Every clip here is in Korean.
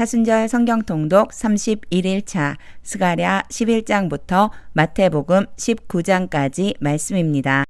사순절 성경 통독 31일차 스가랴 11장부터 마태복음 19장까지 말씀입니다.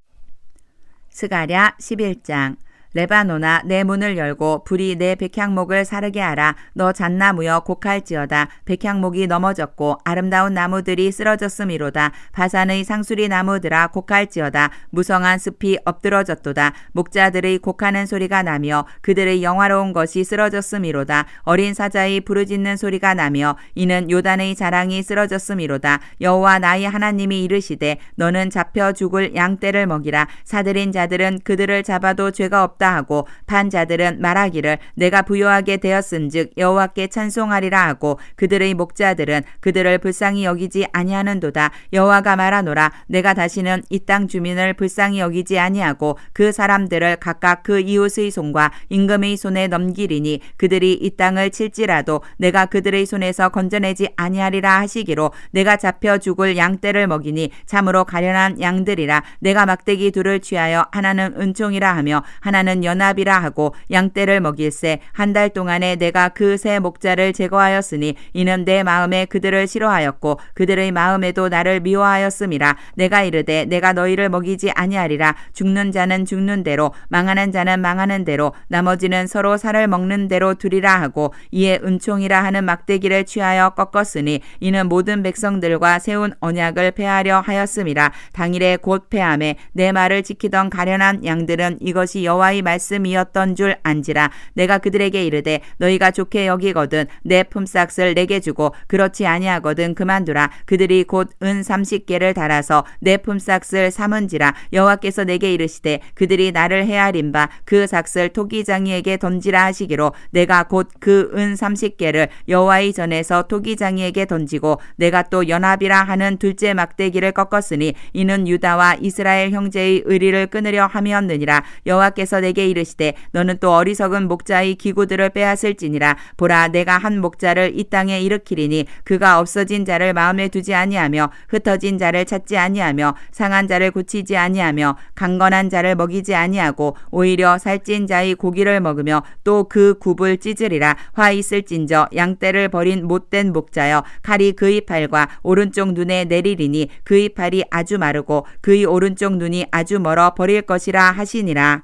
스가랴 11장. 레바논아, 내 문을 열고 불이 내 백향목을 사르게 하라. 너 잣나무여 곡할지어다. 백향목이 넘어졌고 아름다운 나무들이 쓰러졌음이로다. 바산의 상수리 나무들아 곡할지어다. 무성한 숲이 엎드러졌도다. 목자들의 곡하는 소리가 나며 그들의 영화로운 것이 쓰러졌음이로다. 어린 사자의 부르짖는 소리가 나며 이는 요단의 자랑이 쓰러졌음이로다. 여호와 나의 하나님이 이르시되 너는 잡혀 죽을 양떼를 먹이라. 사들인 자들은 그들을 잡아도 죄가 없다 하고 판자들은 말하기를 내가 부요하게 되었은즉 여호와께 찬송하리라 하고 그들의 목자들은 그들을 불쌍히 여기지 아니하는도다. 여호와가 말하노라. 내가 다시는 이 땅 주민을 불쌍히 여기지 아니하고 그 사람들을 각각 그 이웃의 손과 임금의 손에 넘기리니 그들이 이 땅을 칠지라도 내가 그들의 손에서 건져내지 아니하리라 하시기로 내가 잡혀 죽을 양떼를 먹이니 참으로 가련한 양들이라. 내가 막대기 둘을 취하여 하나는 은총이라 하며 하나는 연합이라 하고 양떼를 먹일새 한 달 동안에 내가 그 세 목자를 제거하였으니 이는 내 마음에 그들을 싫어하였고 그들의 마음에도 나를 미워하였음이라. 내가 이르되 내가 너희를 먹이지 아니하리라. 죽는 자는 죽는 대로 망하는 자는 망하는 대로 나머지는 서로 살을 먹는 대로 두리라 하고 이에 은총이라 하는 막대기를 취하여 꺾었으니 이는 모든 백성들과 세운 언약을 폐하려 하였음이라. 당일에 곧 폐함에 내 말을 지키던 가련한 양들은 이것이 여호와의 말씀이었던 줄 안지라. 내가 그들에게 이르되 너희가 좋게 여기거든 내 품삯을 내게 주고 그렇지 아니하거든 그만두라. 그들이 곧 은 30개를 달아서 내 품삯을 삼은지라. 여호와께서 내게 이르시되 그들이 나를 헤아린 바 그 삭을 토기장이에게 던지라 하시기로 내가 곧 그 은 30개를 여호와의 전에서 토기장이에게 던지고 내가 또 연합이라 하는 둘째 막대기를 꺾었으니 이는 유다와 이스라엘 형제의 의리를 끊으려 함이었느니라. 여호와께서 내게 이르시되 너는 또 어리석은 목자의 기구들을 빼앗을지니라. 보라, 내가 한 목자를 이 땅에 일으키리니 그가 없어진 자를 마음에 두지 아니하며 흩어진 자를 찾지 아니하며 상한 자를 고치지 아니하며 강건한 자를 먹이지 아니하고 오히려 살찐 자의 고기를 먹으며 또 그 굽을 찢으리라. 화 있을진저 양떼를 버린 못된 목자여 칼이 그의 팔과 오른쪽 눈에 내리리니 그의 팔이 아주 마르고 그의 오른쪽 눈이 아주 멀어 버릴 것이라 하시니라.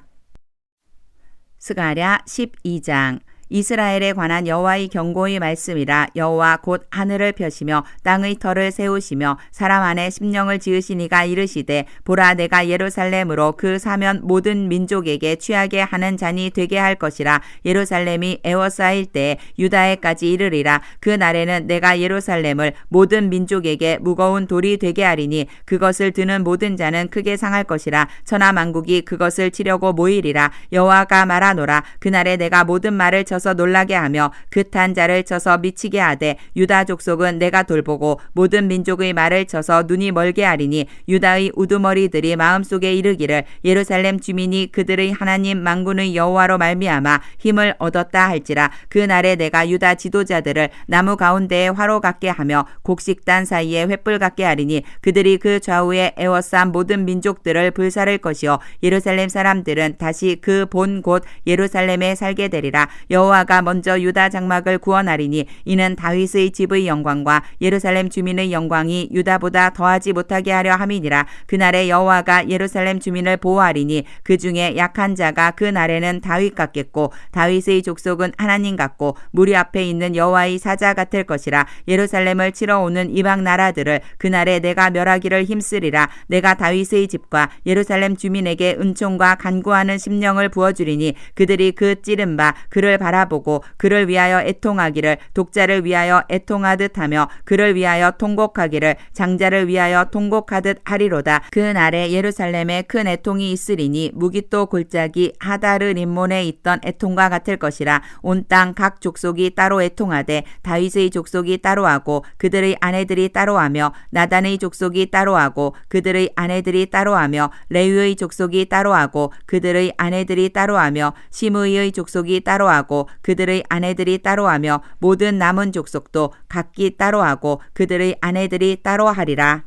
스가랴 12장. 이스라엘에 관한 여호와의 경고의 말씀이라. 여호와 곧 하늘을 펴시며 땅의 터를 세우시며 사람 안에 심령을 지으시니가 이르시되 보라, 내가 예루살렘으로 그 사면 모든 민족에게 취하게 하는 잔이 되게 할 것이라. 예루살렘이 에워싸일 때에 유다에까지 이르리라. 그 날에는 내가 예루살렘을 모든 민족에게 무거운 돌이 되게 하리니 그것을 드는 모든 자는 크게 상할 것이라. 천하 만국이 그것을 치려고 모이리라. 여호와가 말하노라. 그날에 내가 모든 말을 쳐서 놀라게 하며 긋한 자를 쳐서 미치게 하되 유다 족속은 내가 돌보고 모든 민족의 말을 쳐서 눈이 멀게 하리니 유다의 우두머리들이 마음속에 이르기를 예루살렘 주민이 그들의 하나님 만군의 여호와로 말미암아 힘을 얻었다 할지라. 그 날에 내가 유다 지도자들을 나무 가운데에 화로 같게 하며 곡식단 사이에 횃불 같게 하리니 그들이 그 좌우에 에워싼 모든 민족들을 불사를 것이요 예루살렘 사람들은 다시 그 본 곳 예루살렘에 살게 되리라. 여호와가 먼저 유다 장막을 구원하리니 이는 다윗의 집의 영광과 예루살렘 주민의 영광이 유다보다 더하지 못하게 하려 함이니라. 그날에 여호와가 예루살렘 주민을 보호하리니 그 중에 약한 자가 그 날에는 다윗 같겠고 다윗의 족속은 하나님 같고 무리 앞에 있는 여호와의 사자 같을 것이라. 예루살렘을 치러 오는 이방 나라들을 그날에 내가 멸하기를 힘쓰리라. 내가 다윗의 집과 예루살렘 주민에게 은총과 간구하는 심령을 부어주리니 그들이 그 찌른 바 그를 바라보고 그를 위하여 애통하기를 독자를 위하여 애통하듯 하며 그를 위하여 통곡하기를 장자를 위하여 통곡하듯 하리로다. 그 날에 예루살렘에 큰 애통이 있으리니 무기또 골짜기 하다르 림몬에 있던 애통과 같을 것이라. 온 땅 각 족속이 따로 애통하되 다윗의 족속이 따로 하고 그들의 아내들이 따로 하며 나단의 족속이 따로 하고 그들의 아내들이 따로 하며 레위의 족속이 따로 하고 그들의 아내들이 따로 하며 시므이의 족속이 따로 하고 그들의 아내들이 따로 하며 모든 남은 족속도 각기 따로 하고 그들의 아내들이 따로 하리라.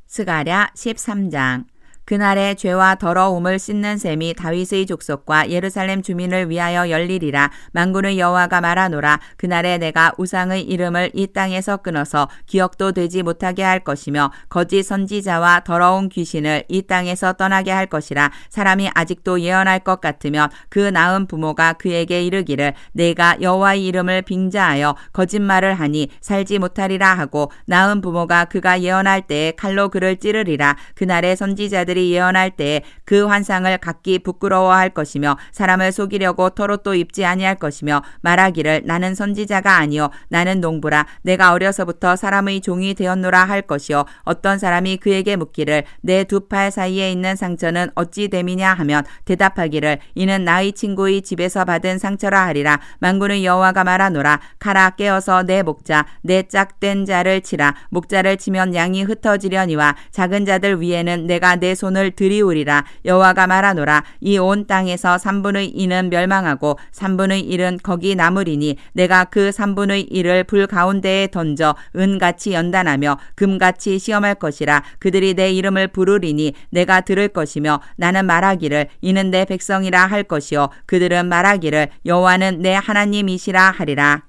스가랴 13장. 그날에 죄와 더러움을 씻는 셈이 다윗의 족속과 예루살렘 주민을 위하여 열리리라. 만군의 여호와가 말하노라. 그날에 내가 우상의 이름을 이 땅에서 끊어서 기억도 되지 못하게 할 것이며 거짓 선지자와 더러운 귀신을 이 땅에서 떠나게 할 것이라. 사람이 아직도 예언할 것 같으면 그 낳은 부모가 그에게 이르기를 내가 여호와의 이름을 빙자하여 거짓말을 하니 살지 못하리라 하고 낳은 부모가 그가 예언할 때에 칼로 그를 찌르리라. 그날에 선지자들이 예언할 때에 그 환상을 각기 부끄러워할 것이며 사람을 속이려고 털옷도 입지 아니할 것이며 말하기를 나는 선지자가 아니요 나는 농부라. 내가 어려서부터 사람의 종이 되었노라 할 것이요 어떤 사람이 그에게 묻기를 내 두 팔 사이에 있는 상처는 어찌 됨이냐 하면 대답하기를 이는 나의 친구의 집에서 받은 상처라 하리라. 만군의 여호와가 말하노라. 가라 깨어서 내 목자 내 짝된 자를 치라. 목자를 치면 양이 흩어지려니와 작은 자들 위에는 내가 내 손을 들이우리라. 여호와가 말하노라. 이 온 땅에서 3분의 2는 멸망하고 3분의 1은 거기 남으리니 내가 그 3분의 1을 불 가운데에 던져 은같이 연단하며 금같이 시험할 것이라. 그들이 내 이름을 부르리니 내가 들을 것이며 나는 말하기를 이는 내 백성이라 할 것이요 그들은 말하기를 여호와는 내 하나님이시라 하리라.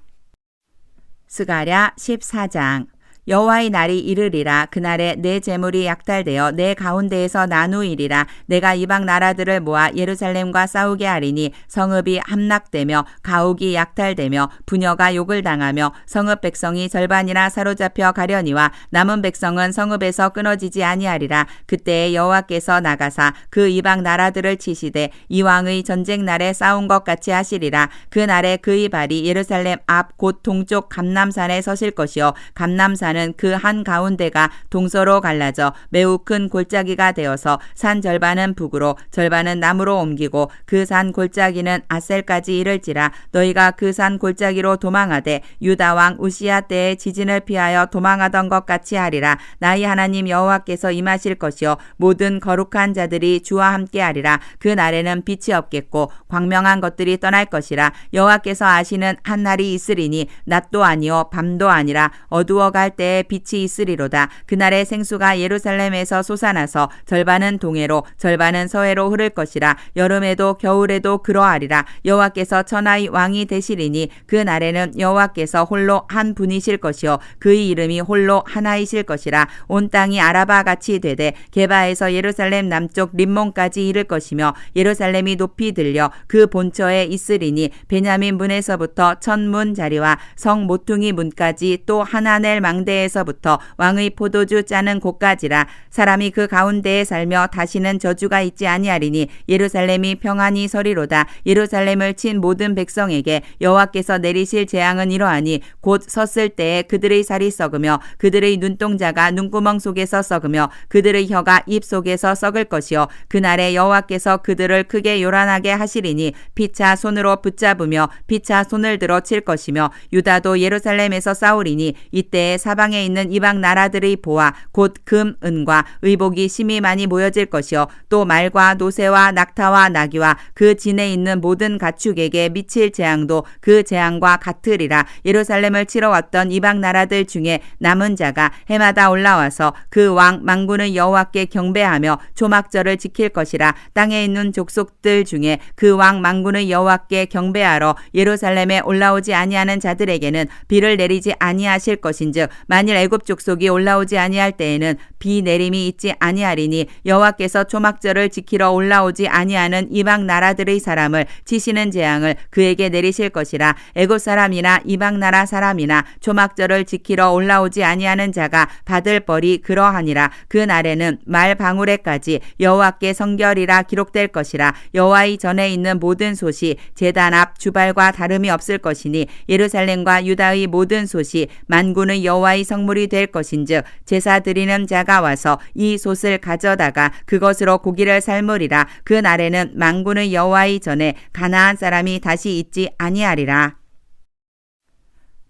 스가랴 14장. 여호와의 날이 이르리라. 그날에 내 재물이 약탈되어 내 가운데에서 나누이리라. 내가 이방 나라들을 모아 예루살렘과 싸우게 하리니 성읍이 함락되며 가옥이 약탈되며 부녀가 욕을 당하며 성읍 백성이 절반이나 사로잡혀 가려니와 남은 백성은 성읍에서 끊어지지 아니하리라. 그때에 여호와께서 나가사 그 이방 나라들을 치시되 이왕의 전쟁 날에 싸운 것 같이 하시리라. 그 날에 그의 발이 예루살렘 앞 곧 동쪽 감람산에 서실 것이요 감람산 그 한 가운데가 동서로 갈라져 매우 큰 골짜기가 되어서 산 절반은 북으로 절반은 남으로 옮기고 그 산 골짜기는 아셀까지 이를지라. 너희가 그 산 골짜기로 도망하되 유다 왕 우시야 때의 지진을 피하여 도망하던 것 같이 하리라. 나의 하나님 여호와께서 임하실 것이요 모든 거룩한 자들이 주와 함께 하리라. 그 날에는 빛이 없겠고 광명한 것들이 떠날 것이라. 여호와께서 아시는 한 날이 있으리니 낮도 아니요 밤도 아니라 어두워갈 때 빛이 있으리로다. 그날에 생수가 예루살렘에서 솟아나서 절반은 동해로 절반은 서해로 흐를 것이라. 여름에도 겨울에도 그러하리라. 여호와께서 천하의 왕이 되시리니 그 날에는 여호와께서 홀로 한 분이실 것이요 그의 이름이 홀로 하나이실 것이라. 온 땅이 아라바 같이 되되 게바에서 예루살렘 남쪽 림몬까지 이를 것이며 예루살렘이 높이 들려 그 본처에 있으리니 베냐민 문에서부터 천문 자리와 성 모퉁이 문까지 또 하나넬 망대에서부터 왕의 포도주 짜는 곳까지라. 사람이 그 가운데에 살며 다시는 저주가 있지 아니하리니 예루살렘이 평안히 서리로다. 예루살렘을 친 모든 백성에게 여호와께서 내리실 재앙은 이러하니 곧 섰을 때에 그들의 살이 썩으며 그들의 눈동자가 눈구멍 속에서 썩으며 그들의 혀가 입 속에서 썩을 것이요 그날에 여호와께서 그들을 크게 요란하게 하시리니 피차 손으로 붙잡으며 피차 손을 들어 칠 것이며 유다도 예루살렘에서 싸우리니 이때에 사방에 있는 이방 나라들의 보화 곧 금, 은과 의복이 심히 많이 모여질 것이요 또 말과 노새와 낙타와 나귀와 그 진에 있는 모든 가축에게 미칠 재앙도 그 재앙과 같으리라. 예루살렘을 치러 왔던 이방 나라들 중에 남은 자가 해마다 올라와서 그 왕 만군의 여호와께 경배하며 초막절을 지킬 것이라. 땅에 있는 족속들 중에 그 왕 만군의 여호와께 경배하러 예루살렘에 올라오지 아니하는 자들에게는 비를 내리지 아니하실 것인즉 만일 애굽 족속이 올라오지 아니할 때에는 비 내림이 있지 아니하리니 여호와께서 초막절을 지키러 올라오지 아니하는 이방 나라들의 사람을 치시는 재앙을 그에게 내리실 것이라. 애굽 사람이나 이방 나라 사람이나 초막절을 지키러 올라오지 아니하는 자가 받을 벌이 그러하니라. 그 날에는 말 방울에까지 여호와께 성결이라 기록될 것이라. 여호와의 전에 있는 모든 솥이 제단 앞 주발과 다름이 없을 것이니 예루살렘과 유다의 모든 솥이 만군의 여호와의 성물이 될 것인즉 제사 드리는 자가 와서 이 솥을 가져다가 그것으로 고기를 삶으리라. 그 날에는 만군의 여호와의 전에 가나안 사람이 다시 있지 아니하리라.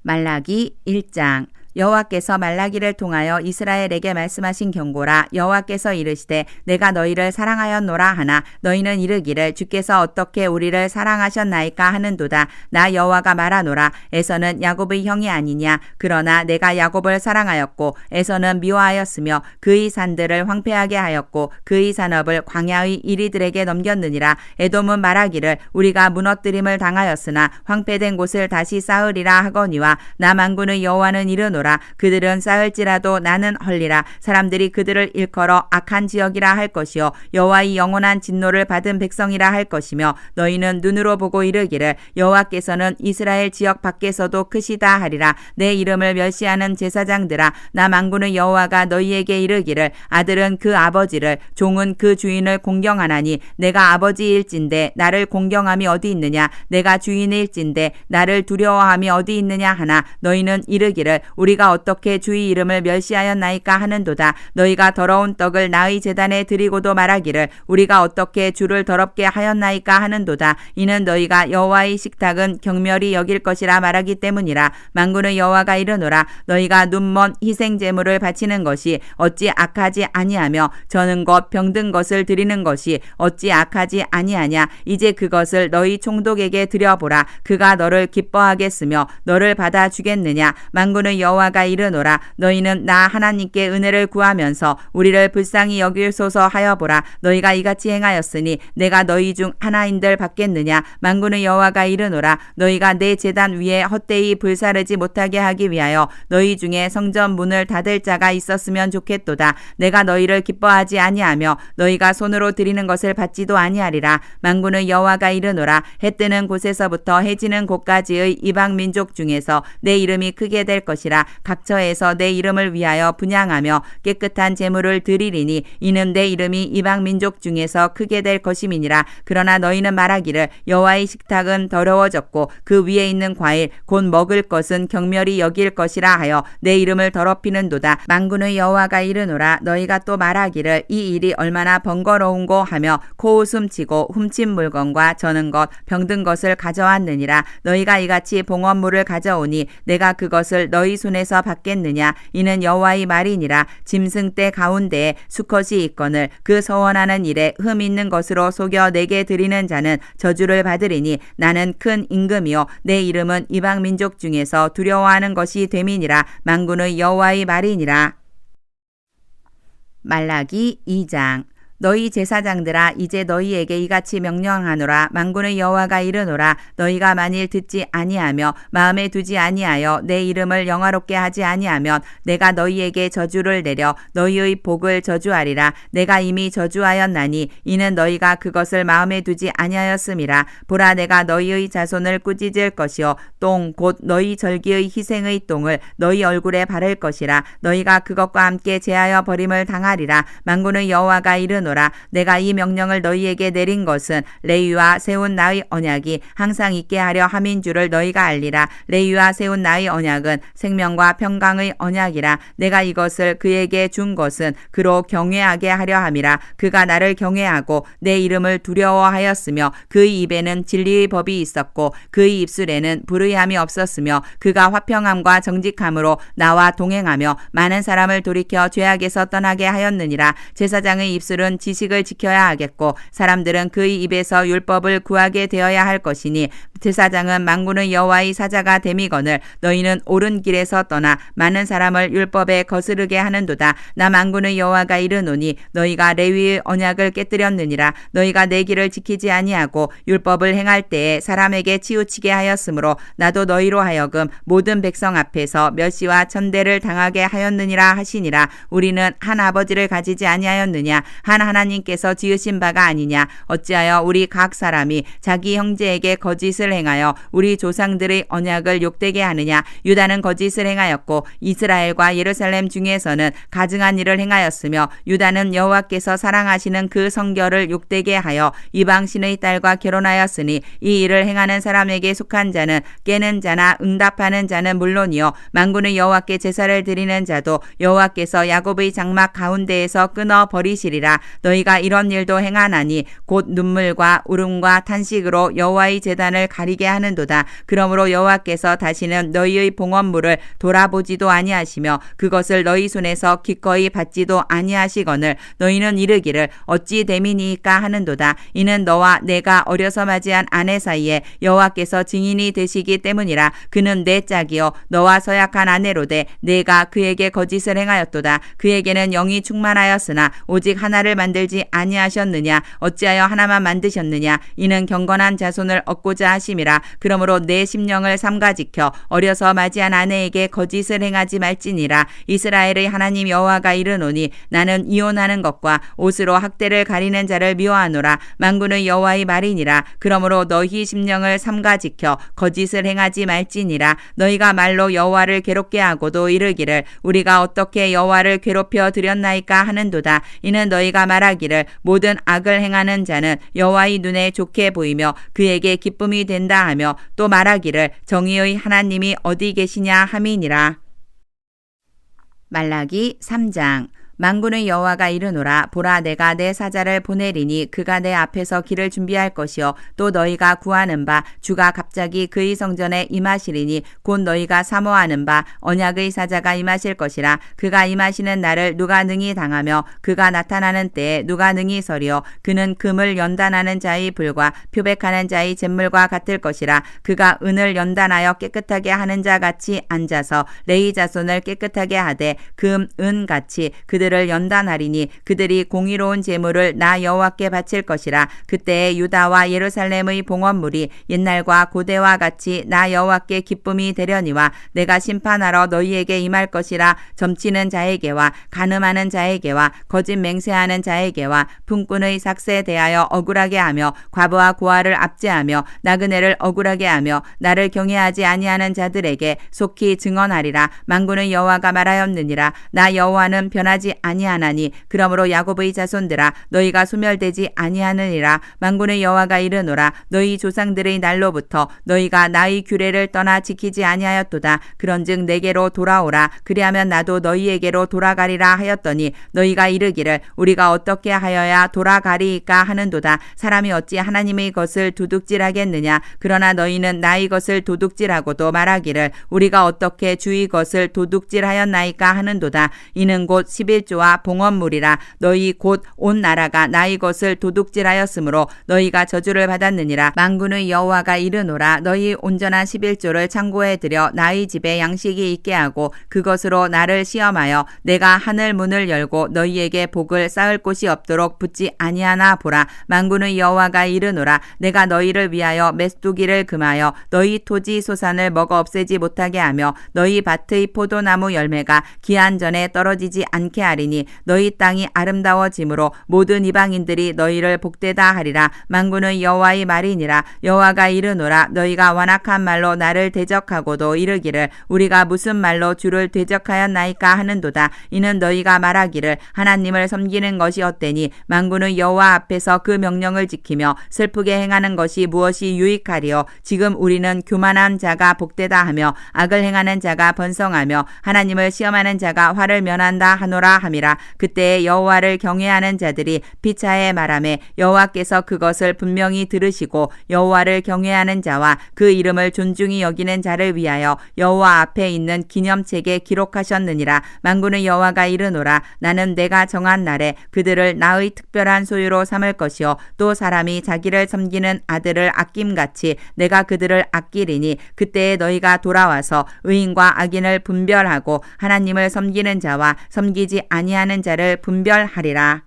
말라기 1장. 여호와께서 말라기를 통하여 이스라엘에게 말씀하신 경고라. 여호와께서 이르시되 내가 너희를 사랑하였노라 하나 너희는 이르기를 주께서 어떻게 우리를 사랑하셨나이까 하는도다. 나 여호와가 말하노라. 에서는 야곱의 형이 아니냐. 그러나 내가 야곱을 사랑하였고 에서는 미워하였으며 그의 산들을 황폐하게 하였고 그의 산업을 광야의 이리들에게 넘겼느니라. 에돔은 말하기를 우리가 무너뜨림을 당하였으나 황폐된 곳을 다시 쌓으리라 하거니와 나 만군의 여호와는 이르노라. 그들은 쌓을지라도 나는 헐리라. 사람들이 그들을 일컬어 악한 지역이라 할 것이요 여호와의 영원한 진노를 받은 백성이라 할 것이며 너희는 눈으로 보고 이르기를 여호와께서는 이스라엘 지역 밖에서도 크시다 하리라. 내 이름을 멸시하는 제사장들아 나 만군의 여호와가 너희에게 이르기를 아들은 그 아버지를 종은 그 주인을 공경하나니 내가 아버지일진데 나를 공경함이 어디 있느냐. 내가 주인일진데 나를 두려워함이 어디 있느냐 하나 너희는 이르기를 우리가 어떻게 주의 이름을 멸시하였나이까 하는도다. 너희가 더러운 떡을 나의 제단에 드리고도 말하기를 우리가 어떻게 주를 더럽게 하였나이까 하는도다. 이는 너희가 여호와의 식탁은 경멸히 여길 것이라 말하기 때문이라. 만군의 여호와가 이르노라. 너희가 눈먼 희생 제물을 바치는 것이 어찌 악하지 아니하며 저는 것 병든 것을 드리는 것이 어찌 악하지 아니하냐. 이제 그것을 너희 총독에게 드려보라. 그가 너를 기뻐하겠으며 너를 받아주겠느냐. 만군의 여호와가 이르노라. 너희는 나 하나님께 은혜를 구하면서 우리를 불쌍히 여기소서 하여 보라. 너희가 이같이 행하였으니 내가 너희 중 하나인들 받겠느냐. 만군의 여호와가 이르노라. 너희가 내 제단 위에 헛되이 불사르지 못하게 하기 위하여 너희 중에 성전 문을 닫을 자가 있었으면 좋겠도다. 내가 너희를 기뻐하지 아니하며 너희가 손으로 드리는 것을 받지도 아니하리라. 만군의 여호와가 이르노라. 해 뜨는 곳에서부터 해 지는 곳까지의 이방 민족 중에서 내 이름이 크게 될 것이라. 각처에서 내 이름을 위하여 분향하며 깨끗한 제물을 드리리니 이는 내 이름이 이방 민족 중에서 크게 될 것임이니라. 그러나 너희는 말하기를 여호와의 식탁은 더러워졌고 그 위에 있는 과일 곧 먹을 것은 경멸히 여길 것이라 하여 내 이름을 더럽히는도다. 만군의 여호와가 이르노라. 너희가 또 말하기를 이 일이 얼마나 번거로운고 하며 코웃음치고 훔친 물건과 저는 것 병든 것을 가져왔느니라. 너희가 이같이 봉헌물을 가져오니 내가 그것을 너희 손에서 받겠느냐. 이는 여호와의 말이니라. 짐승 떼 가운데에 수컷이 있거늘 그 서원하는 일에 흠 있는 것으로 속여 내게 드리는 자는 저주를 받으리니 나는 큰 임금이요 내 이름은 이방 민족 중에서 두려워하는 것이 됨이니라. 만군의 여호와의 말이니라. 말라기 2장. 너희 제사장들아 이제 너희에게 이같이 명령하노라. 만군의 여호와가 이르노라. 너희가 만일 듣지 아니하며 마음에 두지 아니하여 내 이름을 영화롭게 하지 아니하면 내가 너희에게 저주를 내려 너희의 복을 저주하리라. 내가 이미 저주하였나니 이는 너희가 그것을 마음에 두지 아니하였음이라. 보라 내가 너희의 자손을 꾸짖을 것이요 똥 곧 너희 절기의 희생의 똥을 너희 얼굴에 바를 것이라. 너희가 그것과 함께 제하여 버림을 당하리라. 만군의 여호와가 이르노라. 내가 이 명령을 너희에게 내린 것은 레위와 세운 나의 언약이 항상 있게 하려 함인 줄을 너희가 알리라. 레위와 세운 나의 언약은 생명과 평강의 언약이라. 내가 이것을 그에게 준 것은 그로 경외하게 하려 함이라. 그가 나를 경외하고 내 이름을 두려워하였으며 그의 입에는 진리의 법이 있었고 그의 입술에는 불의함이 없었으며 그가 화평함과 정직함으로 나와 동행하며 많은 사람을 돌이켜 죄악에서 떠나게 하였느니라. 제사장의 입술은 지식을 지켜야 하겠고 사람들은 그의 입에서 율법을 구하게 되어야 할 것이니 제사장은 만군의 여호와의 사자가 됨이거늘 너희는 옳은 길에서 떠나 많은 사람을 율법에 거스르게 하는도다. 나 만군의 여호와가 이르노니 너희가 레위의 언약을 깨뜨렸느니라. 너희가 내 길을 지키지 아니하고 율법을 행할 때에 사람에게 치우치게 하였으므로 나도 너희로 하여금 모든 백성 앞에서 멸시와 천대를 당하게 하였느니라 하시니라. 우리는 한 아버지를 가지지 아니하였느냐. 한 하나님께서 지으신 바가 아니냐. 어찌하여 우리 각 사람이 자기 형제에게 거짓을 행하여 우리 조상들의 언약을 욕되게 하느냐. 유다는 거짓을 행하였고 이스라엘과 예루살렘 중에서는 가증한 일을 행하였으며 유다는 여호와께서 사랑하시는 그 성결을 욕되게 하여 이방신의 딸과 결혼하였으니 이 일을 행하는 사람에게 속한 자는 깨는 자나 응답하는 자는 물론이요 만군의 여호와께 제사를 드리는 자도 여호와께서 야곱의 장막 가운데에서 끊어 버리시리라. 너희가 이런 일도 행하나니 곧 눈물과 울음과 탄식으로 여호와의 제단을 가리게 하는도다. 그러므로 여호와께서 다시는 너희의 봉헌물을 돌아보지도 아니하시며 그것을 너희 손에서 기꺼이 받지도 아니하시거늘 너희는 이르기를 어찌 됨이니이까 하는도다. 이는 너와 내가 어려서 맞이한 아내 사이에 여호와께서 증인이 되시기 때문이라. 그는 내 짝이요 너와 서약한 아내로되 내가 그에게 거짓을 행하였도다. 그에게는 영이 충만하였으나 오직 하나를 만들지 아니하셨느냐. 어찌하여 하나만 만드셨느냐. 이는 경건한 자손을 얻고자 하심이라. 그러므로 내 심령을 삼가 지켜 어려서 맞이한 아내에게 거짓을 행하지 말지니라. 이스라엘의 하나님 여호와가 이르노니 나는 이혼하는 것과 옷으로 학대를 가리는 자를 미워하노라. 만군의 여호와의 말이니라. 그러므로 너희 심령을 삼가 지켜 거짓을 행하지 말지니라. 너희가 말로 여호와를 괴롭게 하고도 이르기를 우리가 어떻게 여호와를 괴롭혀 드렸나이까 하는도다. 이는 너희가 말하기를 모든 악을 행하는 자는 여호와의 눈에 좋게 보이며 그에게 기쁨이 된다 하며 또 말하기를 정의의 하나님이 어디 계시냐 함이니라. 말라기 3장. 만군의 여호와가 이르노라. 보라 내가 내 사자를 보내리니 그가 내 앞에서 길을 준비할 것이요 또 너희가 구하는 바 주가 갑자기 그의 성전에 임하시리니 곧 너희가 사모하는 바 언약의 사자가 임하실 것이라. 그가 임하시는 날을 누가 능히 당하며 그가 나타나는 때에 누가 능히 서리요. 그는 금을 연단하는 자의 불과 표백하는 자의 잿물과 같을 것이라. 그가 은을 연단하여 깨끗하게 하는 자 같이 앉아서 레위 자손을 깨끗하게 하되 금, 은 같이 그들을 연단하리니 그들이 공의로운 제물을 나 여호와께 바칠 것이라. 그때에 유다와 예루살렘의 봉헌물이 옛날과 고대와 같이 나 여호와께 기쁨이 되려니와 내가 심판하러 너희에게 임할 것이라. 점치는 자에게와 간음하는 자에게와 거짓 맹세하는 자에게와 품꾼의 삭세에 대하여 억울하게 하며 과부와 고아를 압제하며 나그네를 억울하게 하며 나를 경외하지 아니하는 자들에게 속히 증언하리라. 만군의 여호와가 말하였느니라. 나 여호와는 변하지 아니하나니 그러므로 야곱의 자손들아 너희가 소멸되지 아니하느니라. 만군의 여호와가 이르노라. 너희 조상들의 날로부터 너희가 나의 규례를 떠나 지키지 아니하였도다. 그런즉 내게로 돌아오라. 그리하면 나도 너희에게로 돌아가리라 하였더니 너희가 이르기를 우리가 어떻게 하여야 돌아가리이까 하는도다. 사람이 어찌 하나님의 것을 도둑질하겠느냐. 그러나 너희는 나의 것을 도둑질하고도 말하기를 우리가 어떻게 주의 것을 도둑질하였나이까 하는도다. 이는 곧 11조와 봉헌물이라. 너희 곧 온 나라가 나의 것을 도둑질하였으므로 너희가 저주를 받았느니라. 만군의 여호와가 이르노라. 너희 온전한 11조를 창고에 들여 나의 집에 양식이 있게 하고 그것으로 나를 시험하여 내가 하늘 문을 열고 너희에게 복을 쌓을 곳이 없도록 붙지 아니하나 보라. 만군의 여호와가 이르노라. 내가 너희를 위하여 메뚜기를 금하여 너희 토지 소산을 먹어 없애지 못하게 하며 너희 밭의 포도나무 열매가 기한 전에 떨어지지 않게 하리니 너희 땅이 아름다워짐으로 모든 이방인들이 너희를 복되다 하리라. 만군의 여호와의 말이니라. 여호와가 이르노라. 너희가 완악한 말로 나를 대적하고도 이르기를 우리가 무슨 말로 주를 대적하였나이까 하는도다. 이는 너희가 말하기를 하나님을 섬기는 것이 헛되니 만군의 여호와 앞에서 그 명령을 지키며 슬프게 행하는 것이 무엇이 유익하리요. 지금 우리는 교만한 자가 복되다 하며 악을 행하는 자가 번성하며 하나님을 시험하는 자가 화를 면한다 하노라 함이라. 그때에 여호와를 경외하는 자들이 피차에 말하매 여호와께서 그것을 분명히 들으시고 여호와를 경외하는 자와 그 이름을 존중히 여기는 자를 위하여 여호와 앞에 있는 기념책에 기록하셨느니라. 만군의 여호와가 이르노라. 나는 내가 정한 날에 그들을 나의 특별한 소유로 삼을 것이요 또 사람이 자기를 섬기는 아들을 아낌같이 내가 그들을 아끼리니 그때에 너희가 돌아와서 의인과 악인을 분별하고 하나님을 섬기는 자와 섬기지 아니하는 자를 분별하리라.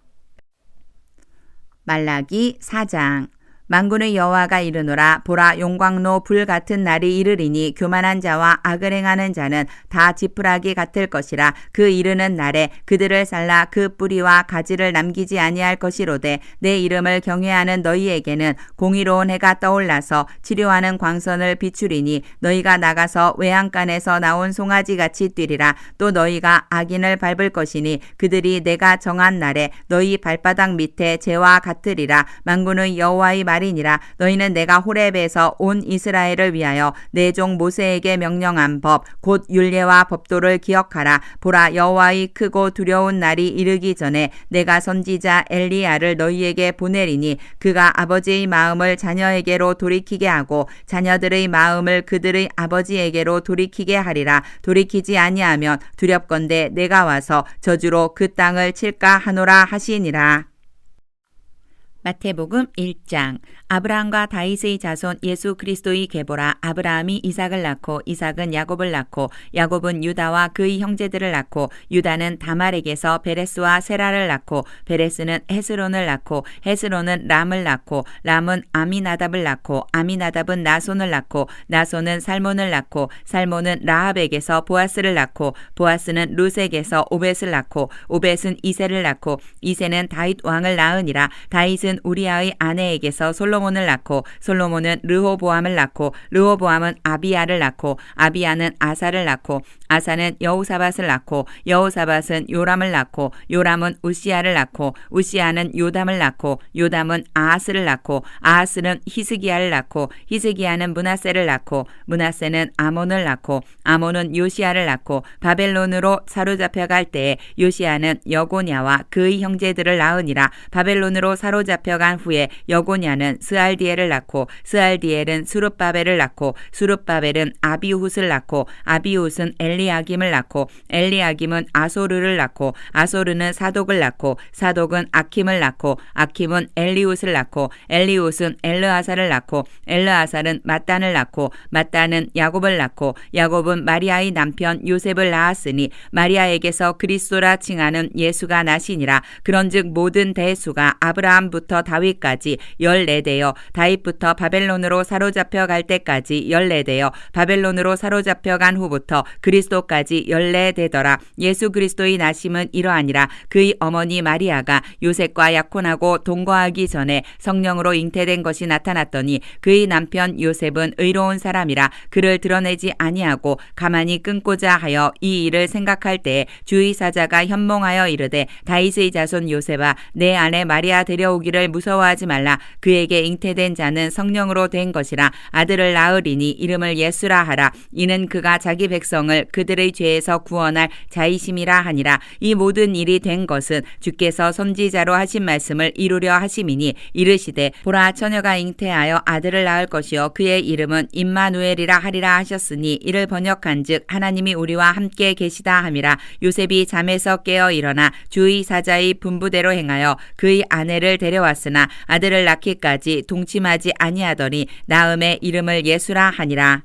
말라기 4장. 만군의 여호와가 이르노라. 보라 용광로 불 같은 날이 이르리니 교만한 자와 악을 행하는 자는 다 지푸라기 같을 것이라. 그 이르는 날에 그들을 살라 그 뿌리와 가지를 남기지 아니할 것이로되 내 이름을 경외하는 너희에게는 공의로운 해가 떠올라서 치료하는 광선을 비추리니 너희가 나가서 외양간에서 나온 송아지같이 뛰리라. 또 너희가 악인을 밟을 것이니 그들이 내가 정한 날에 너희 발바닥 밑에 재와 같으리라. 만군의 여호와의 말이니라. 너희는 내가 호렙에서 온 이스라엘을 위하여 내 종 모세에게 명령한 법 곧 율례와 법도를 기억하라. 보라, 여호와의 크고 두려운 날이 이르기 전에 내가 선지자 엘리야를 너희에게 보내리니 그가 아버지의 마음을 자녀에게로 돌이키게 하고 자녀들의 마음을 그들의 아버지에게로 돌이키게 하리라. 돌이키지 아니하면 두렵건대 내가 와서 저주로 그 땅을 칠까 하노라 하시니라. 마태복음 1장. 아브라함과 다윗의 자손 예수 그리스도의 계보라. 아브라함이 이삭을 낳고 이삭은 야곱을 낳고 야곱은 유다와 그의 형제들을 낳고 유다는 다말에게서 베레스와 세라를 낳고 베레스는 헤스론을 낳고 헤스론은 람을 낳고 람은 아미나답을 낳고 아미나답은 나손을 낳고 나손은 살몬을 낳고 살몬은 라합에게서 보아스를 낳고 보아스는 룻에게서 오벳을 낳고 오벳은 이새를 낳고 이새는 다윗 왕을 낳으니라. 다윗은 우리아의 아내에게서 솔로몬을 낳고 솔로몬은 르호보암을 낳고 르호보암은 아비야를 낳고 아비야는 아사를 낳고 아사는 여호사밧을 낳고 여호사밧은 요람을 낳고 요람은 우시야를 낳고 우시야는 요담을 낳고 요담은 아하스를 낳고 아하스는 히스기야를 낳고 히스기야는 므낫세를 낳고 므낫세는 아몬을 낳고 아몬은 요시야를 낳고 바벨론으로 사로잡혀갈 때에 요시야는 여고냐와 그의 형제들을 낳으니라. 바벨론으로 사로잡혀간 후에 여고냐는 스알디엘을 낳고 스알디엘은 수룹바벨을 낳고 수룹바벨은 아비훗을 낳고 아비훗은 엘리야김을 낳고 엘리야김은 아소르를 낳고 아소르는 사독을 낳고 사독은 아킴을 낳고 아킴은 엘리훗을 낳고 엘리훗은 엘르아사를 낳고 엘르아사는 mat단을 낳고 mat단은 야곱을 낳고 야곱은 마리아의 남편 요셉을 낳았으니 마리아에게서 그리스도라 칭하는 예수가 나시니라. 그런즉 모든 대수가 아브라함부터 다윗까지 14대여 다윗부터 바벨론으로 사로잡혀 갈 때까지 14대여 바벨론으로 사로잡혀 간 후부터 그리스도까지 14대더라. 예수 그리스도의 나심은 이러하니라. 그의 어머니 마리아가 요셉과 약혼하고 동거하기 전에 성령으로 잉태된 것이 나타났더니 그의 남편 요셉은 의로운 사람이라 그를 드러내지 아니하고 가만히 끊고자 하여 이 일을 생각할 때에 주의 사자가 현몽하여 이르되 다윗의 자손 요셉아 내 아내 마리아 데려오기를 무서워하지 말라. 그에게 잉태된 자는 성령으로 된 것이라. 아들을 낳으리니 이름을 예수라 하라. 이는 그가 자기 백성을 그들의 죄에서 구원할 자이심이라 하니라. 이 모든 일이 된 것은 주께서 선지자로 하신 말씀을 이루려 하심이니 이르시되 보라 처녀가 잉태하여 아들을 낳을 것이요 그의 이름은 임마누엘이라 하리라 하셨으니 이를 번역한즉 하나님이 우리와 함께 계시다 함이라. 요셉이 잠에서 깨어 일어나 주의 사자의 분부대로 행하여 그의 아내를 데려왔으나 아들을 낳기까지 동침하지 아니하더니 낳음의 이름을 예수라 하니라.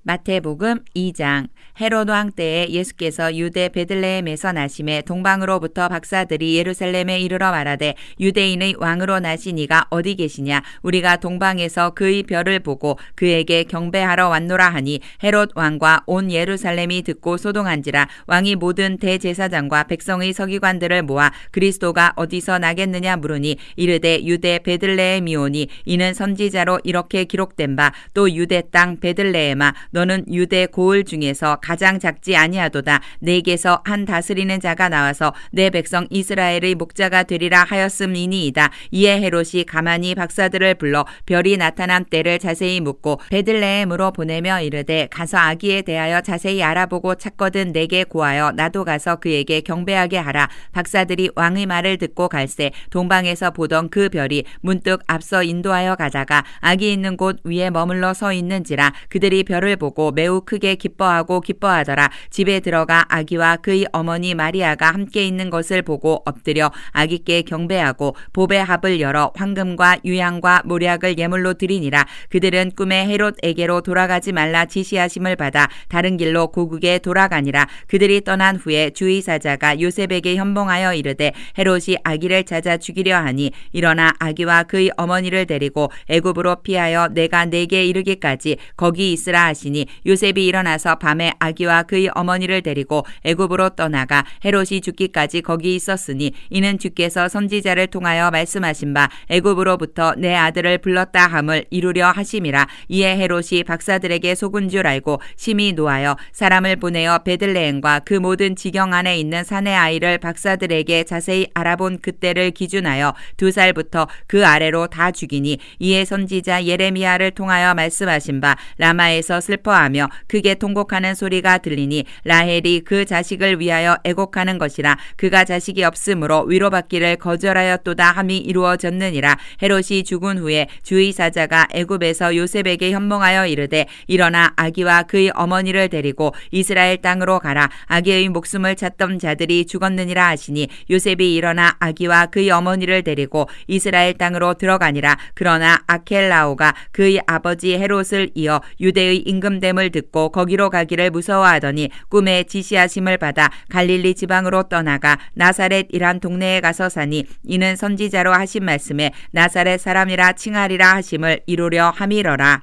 마태복음 2장. 헤롯 왕 때에 예수께서 유대 베들레헴에서 나심에 동방으로부터 박사들이 예루살렘에 이르러 말하되 유대인의 왕으로 나신 이가 어디 계시냐. 우리가 동방에서 그의 별을 보고 그에게 경배하러 왔노라 하니 헤롯 왕과 온 예루살렘이 듣고 소동한지라. 왕이 모든 대제사장과 백성의 서기관들을 모아 그리스도가 어디서 나겠느냐 물으니 이르되 유대 베들레헴이오니 이는 선지자로 이렇게 기록된 바 또 유대 땅 베들레헴아 너는 유대 고을 중에서 가장 작지 아니하도다. 내게서 한 다스리는 자가 나와서 내 백성 이스라엘의 목자가 되리라 하였음이니이다. 이에 헤롯이 가만히 박사들을 불러 별이 나타난 때를 자세히 묻고 베들레헴으로 보내며 이르되 가서 아기에 대하여 자세히 알아보고 찾거든 내게 고하여 나도 가서 그에게 경배하게 하라. 박사들이 왕의 말을 듣고 갈새 동방에서 보던 그 별이 문득 앞서 인도하여 가다가 아기 있는 곳 위에 머물러 서 있는지라. 그들이 별을 보고 매우 크게 기뻐하더라. 집에 들어가 아기와 그의 어머니 마리아가 함께 있는 것을 보고 엎드려 아기께 경배하고 보배 합을 열어 황금과 유향과 모략을 예물로 드리니라. 그들은 꿈에 헤롯에게로 돌아가지 말라 지시하심을 받아 다른 길로 고국에 돌아가니라. 그들이 떠난 후에 주의 사자가 요셉에게 현몽하여 이르되 헤롯이 아기를 찾아 죽이려 하니 일어나 아기와 그의 어머니를 데리고 애굽으로 피하여 내가 네게 이르기까지 거기 있으라 하시니 하시니 요셉이 일어나서 밤에 아기와 그의 어머니를 데리고 애굽으로 떠나가 헤롯이 죽기까지 거기 있었으니 이는 주께서 선지자를 통하여 말씀하신 바 애굽으로부터 내 아들을 불렀다 함을 이루려 하심이라. 이에 헤롯이 박사들에게 속은 줄 알고 심히 노하여 사람을 보내어 베들레헴과 그 모든 지경 안에 있는 산의 아이를 박사들에게 자세히 알아본 그때를 기준하여 2살부터 그 아래로 다 죽이니 이에 선지자 예레미야를 통하여 말씀하신 바 라마에서 슬퍼하며 크게 통곡하는 소리가 들리니 라헬이 그 자식을 위하여 애곡하는 것이라. 그가 자식이 없으므로 위로받기를 거절하였도다 함이 이루어졌느니라. 헤롯이 죽은 후에 주의 사자가 애굽에서 요셉에게 현몽하여 이르되 일어나 아기와 그의 어머니를 데리고 이스라엘 땅으로 가라. 아기의 목숨을 찾던 자들이 죽었느니라 하시니 요셉이 일어나 아기와 그의 어머니를 데리고 이스라엘 땅으로 들어가니라. 그러나 아켈라오가 그의 아버지 헤롯을 이어 유대의 임금됨을 듣고 거기로 가기를 무서워하더니 꿈에 지시하심을 받아 갈릴리 지방으로 떠나가 나사렛이란 동네에 가서 사니 이는 선지자로 하신 말씀에 나사렛 사람이라 칭하리라 하심을 이루려 함이러라.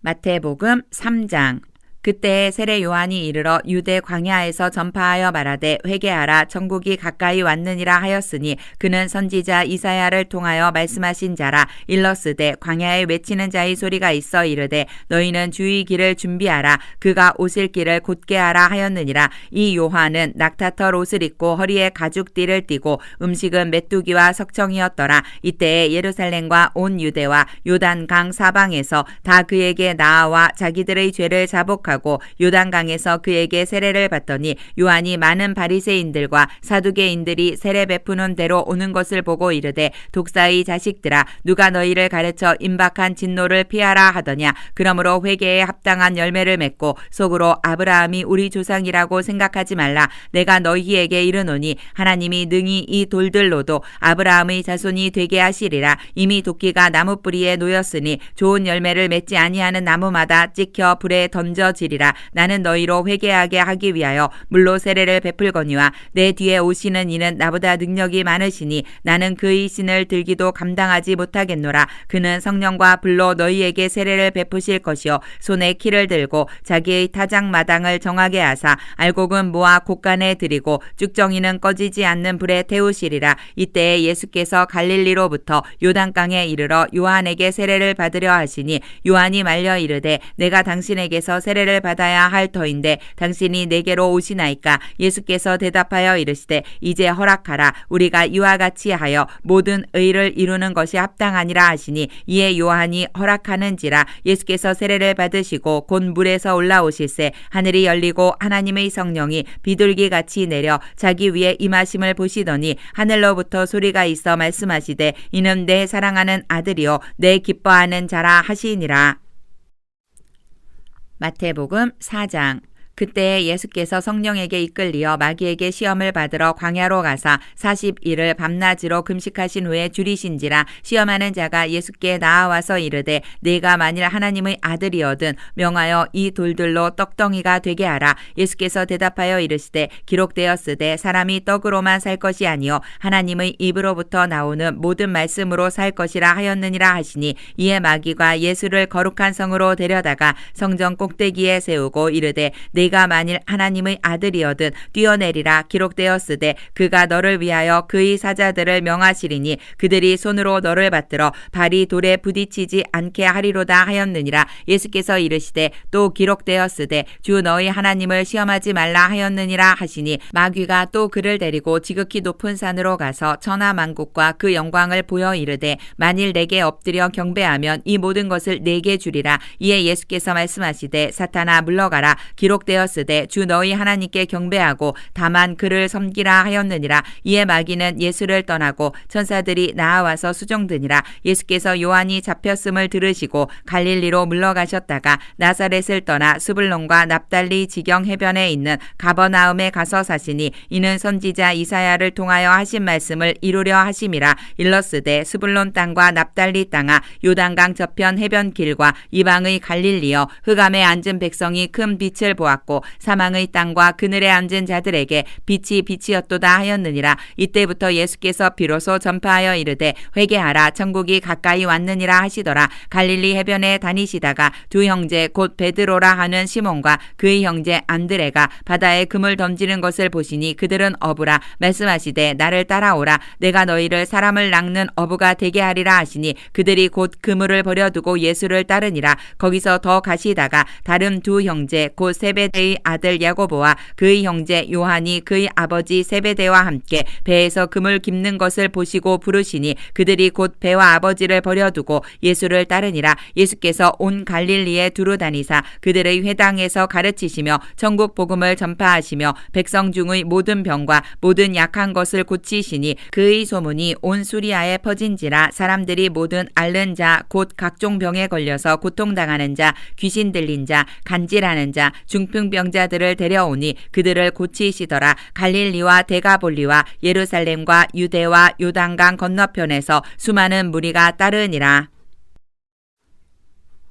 마태복음 3장. 그때에 세례 요한이 이르러 유대 광야에서 전파하여 말하되 회개하라 천국이 가까이 왔느니라 하였으니 그는 선지자 이사야를 통하여 말씀하신 자라. 일러스되 광야에 외치는 자의 소리가 있어 이르되 너희는 주의 길을 준비하라 그가 오실 길을 곧게 하라 하였느니라. 이 요한은 낙타털 옷을 입고 허리에 가죽띠를 띠고 음식은 메뚜기와 석청이었더라. 이때에 예루살렘과 온 유대와 요단강 사방에서 다 그에게 나아와 자기들의 죄를 자복하고 요단강에서 그에게 세례를 받더니 요한이 많은 바리새인들과 사두개인들이 세례 베푸는 대로 오는 것을 보고 이르되 독사의 자식들아 누가 너희를 가르쳐 임박한 진노를 피하라 하더냐. 그러므로 회개에 합당한 열매를 맺고 속으로 아브라함이 우리 조상이라고 생각하지 말라. 내가 너희에게 이르노니 하나님이 능히 이 돌들로도 아브라함의 자손이 되게 하시리라. 이미 도끼가 나무 뿌리에 놓였으니 좋은 열매를 맺지 아니하는 나무마다 찍혀 불에 던져지리라. 나는 너희로 회개하게 하기 위하여 물로 세례를 베풀거니와 내 뒤에 오시는 이는 나보다 능력이 많으시니 나는 그의 신을 들기도 감당하지 못하겠노라. 그는 성령과 불로 너희에게 세례를 베푸실 것이요 손에 키를 들고 자기의 타작마당을 정하게 하사 알곡은 모아 곳간에 들이고 쭉정이는 꺼지지 않는 불에 태우시리라. 이때에 예수께서 갈릴리로부터 요단강에 이르러 요한에게 세례를 받으려 하시니 요한이 말려 이르되 내가 당신에게서 세례를 받아야 할 터인데 당신이 내게로 오시나이까. 예수께서 대답하여 이르시되 이제 허락하라. 우리가 이와 같이 하여 모든 의를 이루는 것이 합당하니라 하시니 이에 요한이 허락하는지라. 예수께서 세례를 받으시고 곧 물에서 올라오실새 하늘이 열리고 하나님의 성령이 비둘기같이 내려 자기 위에 임하심을 보시더니 하늘로부터 소리가 있어 말씀하시되 이는 내 사랑하는 아들이요 내 기뻐하는 자라 하시니라. 마태복음 4장. 그때 예수께서 성령에게 이끌리어 마귀에게 시험을 받으러 광야로 가사 40일을 밤낮으로 금식하신 후에 줄이신지라. 시험하는 자가 예수께 나아와서 이르되 네가 만일 하나님의 아들이거든 명하여 이 돌들로 떡덩이가 되게 하라. 예수께서 대답하여 이르시되 기록되었으되 사람이 떡으로만 살 것이 아니요 하나님의 입으로부터 나오는 모든 말씀으로 살 것이라 하였느니라 하시니 이에 마귀가 예수를 거룩한 성으로 데려다가 성전 꼭대기에 세우고 이르되 네가 만일 하나님의 아들이거든 뛰어내리라. 기록되었으되 그가 너를 위하여 그의 사자들을 명하시리니 그들이 손으로 너를 받들어 발이 돌에 부딪히지 않게 하리로다 하였느니라. 예수께서 이르시되 또 기록되었으되 주 너희 하나님을 시험하지 말라 하였느니라 하시니 마귀가 또 그를 데리고 지극히 높은 산으로 가서 천하만국과 그 영광을 보여 이르되 만일 내게 엎드려 경배하면 이 모든 것을 내게 주리라. 이에 예수께서 말씀하시되 사탄아 물러가라. 기록되었으되 주 너희 하나님께 경배하고 다만 그를 섬기라 하였느니라. 이에 마귀는 예수를 떠나고 천사들이 나아와서 수종드니라. 예수께서 요한이 잡혔음을 들으시고 갈릴리로 물러가셨다가 나사렛을 떠나 스불론과 납달리 지경 해변에 있는 가버나움에 가서 사시니 이는 선지자 이사야를 통하여 하신 말씀을 이루려 하심이라. 일러스되 스불론 땅과 납달리 땅아 요단강 저편 해변길과 이방의 갈릴리여 흑암에 앉은 백성이 큰 빛을 보았고 받고 사망의 땅과 그늘에 앉은 자들에게 빛이 빛이었도다 하였느니라. 이때부터 예수께서 비로소 전파하여 이르되 회개하라 천국이 가까이 왔느니라 하시더라. 갈릴리 해변에 다니시다가 두 형제 곧 베드로라 하는 시몬과 그의 형제 안드레가 바다에 금을 던지는 것을 보시니 그들은 어부라. 말씀하시되 나를 따라오라. 내가 너희를 사람을 낚는 어부가 되게 하리라 하시니 그들이 곧 그물을 버려두고 예수를 따르니라. 거기서 더 가시다가 다른 두 형제 곧 세베대의 아들 야고보와 그의 형제 요한이 그의 아버지 세베대와 함께 배에서 금을 깁는 것을 보시고 부르시니 그들이 곧 배와 아버지를 버려두고 예수를 따르니라. 예수께서 온 갈릴리에 두루 다니사 그들의 회당에서 가르치시며 천국 복음을 전파하시며 백성 중의 모든 병과 모든 약한 것을 고치시니 그의 소문이 온 수리아에 퍼진지라. 사람들이 모든 앓는 자 곧 각종 병에 걸려서 고통당하는 자 귀신 들린 자 간질하는 자 중풍병자들을 데려오니 그들을 고치시더라. 갈릴리와 데가볼리와 예루살렘과 유대와 요단강 건너편에서 수많은 무리가 따르니라.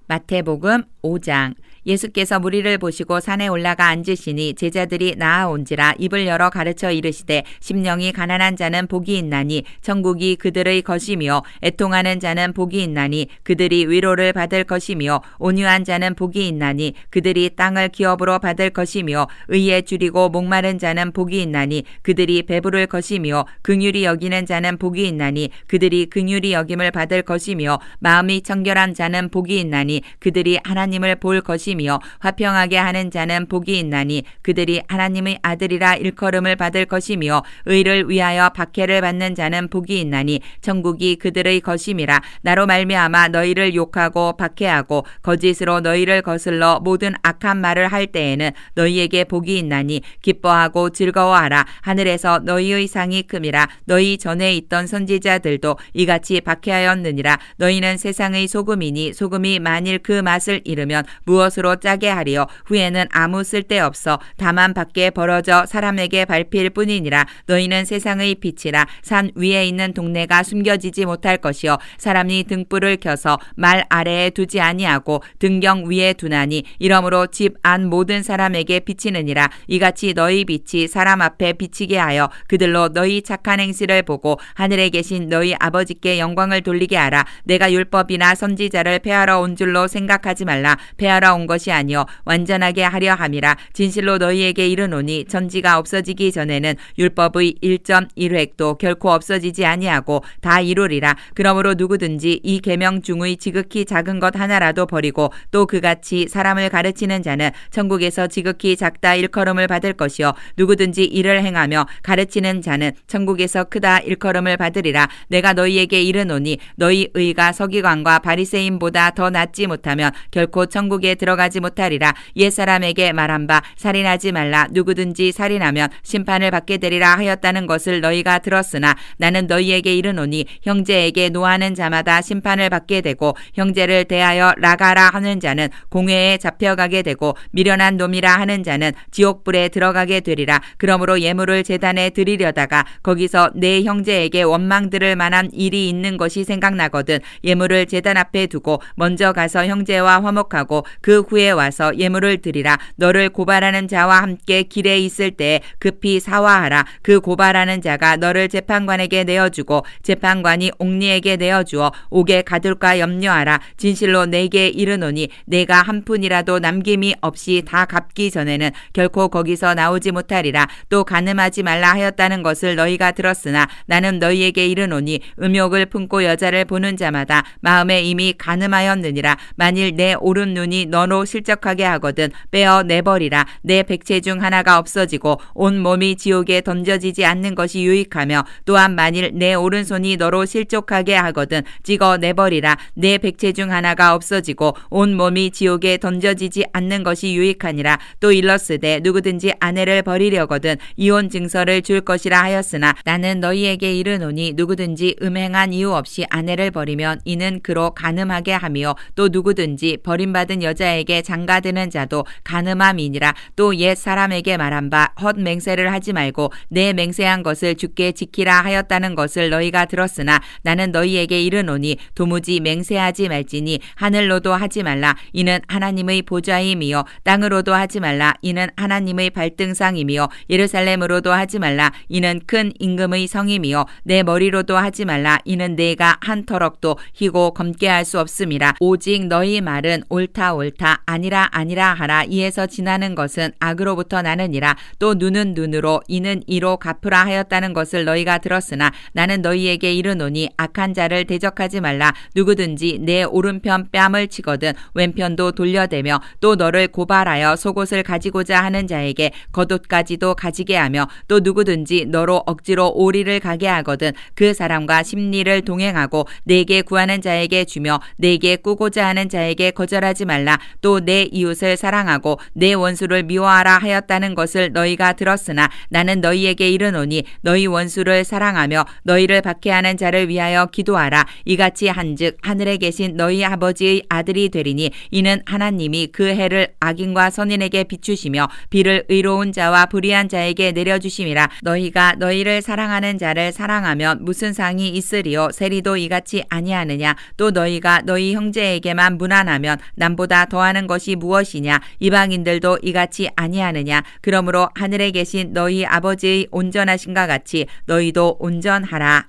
마태복음 5장. 예수께서 무리를 보시고 산에 올라가 앉으시니 제자들이 나아온지라. 입을 열어 가르쳐 이르시되 심령이 가난한 자는 복이 있나니 천국이 그들의 것이며 애통하는 자는 복이 있나니 그들이 위로를 받을 것이며 온유한 자는 복이 있나니 그들이 땅을 기업으로 받을 것이며 의에 줄이고 목마른 자는 복이 있나니 그들이 배부를 것이며 긍휼히 여기는 자는 복이 있나니 그들이 긍휼히 여김을 받을 것이며 마음이 청결한 자는 복이 있나니 그들이 하나님을 볼 것이며 화평하게 하는 자는 복이 있나니 그들이 하나님의 아들이라 일컬음을 받을 것이며 의를 위하여 박해를 받는 자는 복이 있나니 천국이 그들의 것임이라. 나로 말미암아 너희를 욕하고 박해하고 거짓으로 너희를 거슬러 모든 악한 말을 할 때에는 너희에게 복이 있나니 기뻐하고 즐거워하라. 하늘에서 너희의 상이 큼이라. 너희 전에 있던 선지자들도 이같이 박해하였느니라. 너희는 세상의 소금이니 소금이 만일 그 맛을 잃으면 무엇으로 짜게 하리요. 후에는 아무 쓸데없어 다만 밖에 벌어져 사람에게 밟힐 뿐이니라. 너희는 세상의 빛이라. 산 위에 있는 동네가 숨겨지지 못할 것이요 사람이 등불을 켜서 말 아래에 두지 아니하고 등경 위에 두나니 이러므로 집 안 모든 사람에게 비치느니라. 이같이 너희 빛이 사람 앞에 비치게 하여 그들로 너희 착한 행실을 보고 하늘에 계신 너희 아버지께 영광을 돌리게 하라. 내가 율법이나 선지자를 폐하러 온 줄로 생각하지 말라. 폐하러 온 것이 아니요 완전하게 하려 함이라. 진실로 너희에게 이르노니 천지가 없어지기 전에는 율법의 1.1획도 결코 없어지지 아니하고 다 이루리라. 그러므로 누구든지 이 계명 중의 지극히 작은 것 하나라도 버리고 또 그같이 사람을 가르치는 자는 천국에서 지극히 작다 일컬음을 받을 것이요 누구든지 이를 행하며 가르치는 자는 천국에서 크다 일컬음을 받으리라. 내가 너희에게 이르노니 너희 의가 서기관과 바리새인보다 더 낫지 못하면 결코 천국에 들어가지 못하리라. 옛사람에게 말한 바 살인하지 말라. 누구든지 살인하면 심판을 받게 되리라 하였다는 것을 너희가 들었으나 나는 너희에게 이르노니 형제에게 노하는 자마다 심판을 받게 되고 형제를 대하여 라가라 하는 자는 공회에 잡혀가게 되고 미련한 놈이라 하는 자는 지옥불에 들어가게 되리라. 그러므로 예물을 제단에 드리려다가 거기서 내 형제에게 원망 들을 만한 일이 있는 것이 생각나거든 예물을 제단 앞에 두고 먼저 가서 형제와 화목하고 그 후에 와서 예물을 드리라. 너를 고발하는 자와 함께 길에 있을 때에 급히 사화하라. 그 고발하는 자가 너를 재판관에게 내어주고 재판관이 옥리에게 내어주어 옥에 가둘까 염려하라. 진실로 내게 이르노니 내가 한 푼이라도 남김이 없이 다 갚기 전에는 결코 거기서 나오지 못하리라. 또 간음하지 말라 하였다는 것을 너희가 들었으나 나는 너희에게 이르노니 음욕을 품고 여자를 보는 자마다 마음에 이미 간음하였느니라. 만일 내 오른 눈이 너로 실족하게 하거든 빼어 내버리라. 내 백체 중 하나가 없어지고 온 몸이 지옥에 던져지지 않는 것이 유익하며 또한 만일 내 오른손이 너로 실족하게 하거든 찍어 내버리라. 내 백체 중 하나가 없어지고 온 몸이 지옥에 던져지지 않는 것이 유익하니라. 또 일렀으되 누구든지 아내를 버리려거든 이혼 증서를 줄 것이라 하였으나 나는 너희에게 이르노니 누구든지 음행한 이유 없이 아내를 버리면 이는 그로 간음하게 하며 또 누구든지 버리 버림받은 여자에게 장가드는 자도 간음함이니라. 또 옛 사람에게 말한 바 헛 맹세를 하지 말고 내 맹세한 것을 주께 지키라 하였다는 것을 너희가 들었으나 나는 너희에게 이르노니 도무지 맹세하지 말지니 하늘로도 하지 말라. 이는 하나님의 보좌임이요 땅으로도 하지 말라. 이는 하나님의 발등상임이요 예루살렘으로도 하지 말라. 이는 큰 임금의 성임이요 내 머리로도 하지 말라. 이는 내가 한 터럭도 희고 검게 할 수 없음이라. 오직 너희 말은 옳다 옳다 아니라 아니라 하라. 이에서 지나는 것은 악으로부터 나느니라. 또 눈은 눈으로 이는 이로 갚으라 하였다는 것을 너희가 들었으나 나는 너희에게 이르노니 악한 자를 대적하지 말라. 누구든지 내 오른편 뺨을 치거든 왼편도 돌려대며 또 너를 고발하여 속옷을 가지고자 하는 자에게 겉옷까지도 가지게 하며 또 누구든지 너로 억지로 오리를 가게 하거든 그 사람과 심리를 동행하고 내게 구하는 자에게 주며 내게 꾸고자 하는 자에게 거절하지 말라. 또 내 이웃을 사랑하고 내 원수를 미워하라 하였다는 것을 너희가 들었으나 나는 너희에게 이르노니 너희 원수를 사랑하며 너희를 박해하는 자를 위하여 기도하라. 이같이 한즉 하늘에 계신 너희 아버지의 아들이 되리니 이는 하나님이 그 해를 악인과 선인에게 비추시며 비를 의로운 자와 불의한 자에게 내려주심이라. 너희가 너희를 사랑하는 자를 사랑하면 무슨 상이 있으리요 세리도 이같이 아니하느냐. 또 너희가 너희 형제에게만 무난하면 남보다 더하는 것이 무엇이냐. 이방인들도 이같이 아니하느냐. 그러므로 하늘에 계신 너희 아버지의 온전하심과 같이 너희도 온전하라.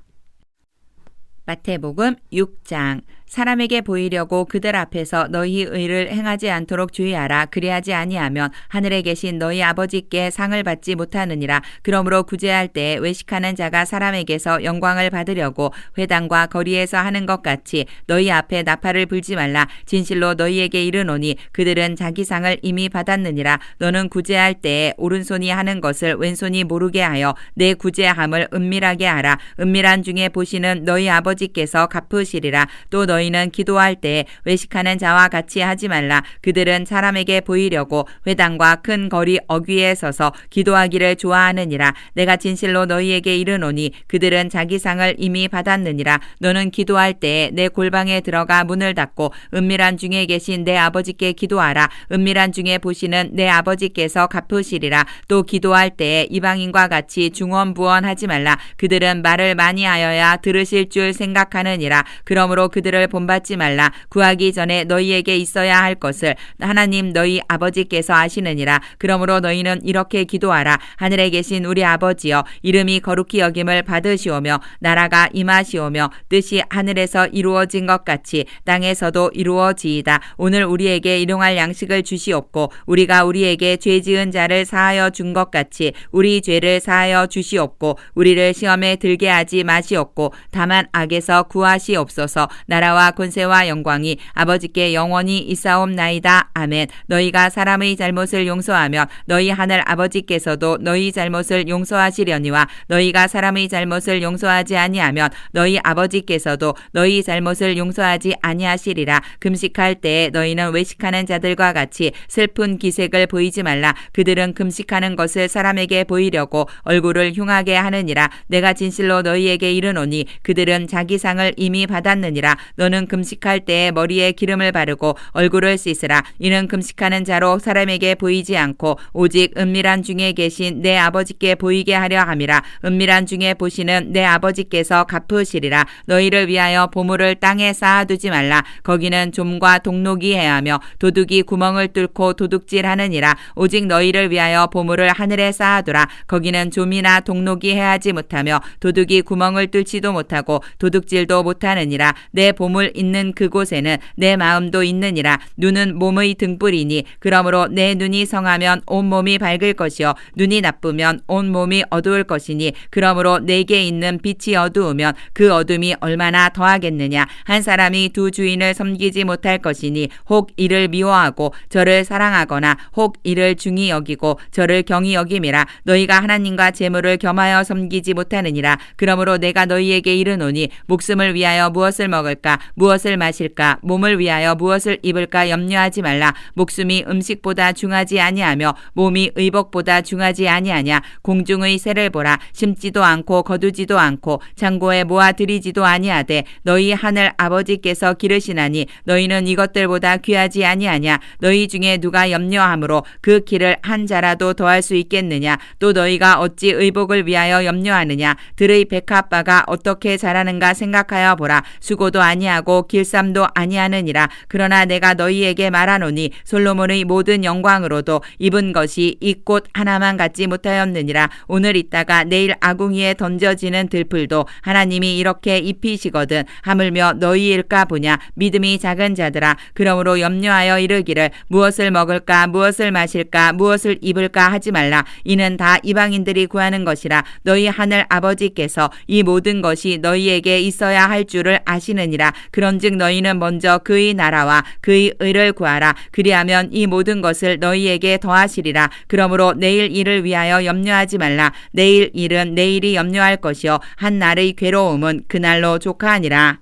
마태복음 6장. 사람에게 보이려고 그들 앞에서 너희 의를 행하지 않도록 주의하라. 그리하지 아니하면 하늘에 계신 너희 아버지께 상을 받지 못하느니라. 그러므로 구제할 때에 외식하는 자가 사람에게서 영광을 받으려고 회당과 거리에서 하는 것 같이 너희 앞에 나팔을 불지 말라. 진실로 너희에게 이르노니 그들은 자기 상을 이미 받았느니라. 너는 구제할 때에 오른손이 하는 것을 왼손이 모르게 하여 내 구제함을 은밀하게 하라. 은밀한 중에 보시는 너희 아버지께서 갚으시리라. 또 너희는 기도할 때 외식하는 자와 같이 하지 말라. 그들은 사람에게 보이려고 회당과 큰 거리 어귀에 서서 기도하기를 좋아하느니라. 내가 진실로 너희에게 이르노니 그들은 자기 상을 이미 받았느니라. 너는 기도할 때에 내 골방에 들어가 문을 닫고 은밀한 중에 계신 내 아버지께 기도하라. 은밀한 중에 보시는 내 아버지께서 갚으시리라. 또 기도할 때에 이방인과 같이 중언부언하지 말라. 그들은 말을 많이 하여야 들으실 줄 생각하느니라. 그러므로 그들을 본받지 말라. 구하기 전에 너희에게 있어야 할 것을 하나님 너희 아버지께서 아시느니라. 그러므로 너희는 이렇게 기도하라. 하늘에 계신 우리 아버지여, 이름이 거룩히 여김을 받으시오며 나라가 임하시오며 뜻이 하늘에서 이루어진 것 같이 땅에서도 이루어지이다. 오늘 우리에게 일용할 양식을 주시옵고 우리가 우리에게 죄 지은 자를 사하여 준 것 같이 우리 죄를 사하여 주시옵고 우리를 시험에 들게 하지 마시옵고 다만 악에서 구하시옵소서. 나라와 권세와 영광이 아버지께 영원히 있사옵나이다. 아멘. 너희가 사람의 잘못을 용서하면 너희 하늘 아버지께서도 너희 잘못을 용서하시려니와 너희가 사람의 잘못을 용서하지 아니하면 너희 아버지께서도 너희 잘못을 용서하지 아니하시리라. 금식할 때에 너희는 외식하는 자들과 같이 슬픈 기색을 보이지 말라. 그들은 금식하는 것을 사람에게 보이려고 얼굴을 흉하게 하느니라. 내가 진실로 너희에게 이르노니 그들은 자기 상을 이미 받았느니라. 너는 금식할 때에 머리에 기름을 바르고 얼굴을 씻으라. 이는 금식하는 자로 사람에게 보이지 않고 오직 은밀한 중에 계신 내 아버지께 보이게 하려 함이라. 은밀한 중에 보시는 내 아버지께서 갚으시리라. 너희를 위하여 보물을 땅에 쌓아두지 말라. 거기는 좀과 동록이 해하며 도둑이 구멍을 뚫고 도둑질하느니라. 오직 너희를 위하여 보물을 하늘에 쌓아두라. 거기는 좀이나 동록이 해하지 못하며 도둑이 구멍을 뚫지도 못하고 도둑질도 못하느니라. 내 보물 있는 그곳에는 내 마음도 있느니라. 눈은 몸의 등불이니 그러므로 내 눈이 성하면 온 몸이 밝을 것이요 눈이 나쁘면 온 몸이 어두울 것이니 그러므로 내게 있는 빛이 어두우면 그 어둠이 얼마나 더하겠느냐. 한 사람이 두 주인을 섬기지 못할 것이니 혹 이를 미워하고 저를 사랑하거나 혹 이를 중히 여기고 저를 경히 여김이라. 너희가 하나님과 재물을 겸하여 섬기지 못하느니라. 그러므로 내가 너희에게 이르노니 목숨을 위하여 무엇을 먹을까 무엇을 마실까 몸을 위하여 무엇을 입을까 염려하지 말라. 목숨이 음식보다 중하지 아니하며 몸이 의복보다 중하지 아니하냐. 공중의 새를 보라. 심지도 않고 거두지도 않고 창고에 모아 들이지도 아니하되 너희 하늘 아버지께서 기르시나니 너희는 이것들보다 귀하지 아니하냐. 너희 중에 누가 염려함으로 그 길을 한 자라도 더할 수 있겠느냐. 또 너희가 어찌 의복을 위하여 염려하느냐. 들의 백합바가 어떻게 자라는가 생각하여 보라. 수고도 아니하고 길쌈도 아니하느니라. 그러나 내가 너희에게 말하노니 솔로몬의 모든 영광으로도 입은 것이 이 꽃 하나만 갖지 못하였느니라. 오늘 있다가 내일 아궁이에 던져지는 들풀도 하나님이 이렇게 입히시거든. 하물며 너희일까 보냐. 믿음이 작은 자들아. 그러므로 염려하여 이르기를 무엇을 먹을까 무엇을 마실까 무엇을 입을까 하지 말라. 이는 다 이방인들이 구하는 것이라. 너희 하늘 아버지께서 이 모든 것이 너희에게 있어야 할 줄을 아시느니라. 그런즉 너희는 먼저 그의 나라와 그의 의를 구하라. 그리하면 이 모든 것을 너희에게 더하시리라. 그러므로 내일 일을 위하여 염려하지 말라. 내일 일은 내일이 염려할 것이요 한 날의 괴로움은 그날로 족하니라.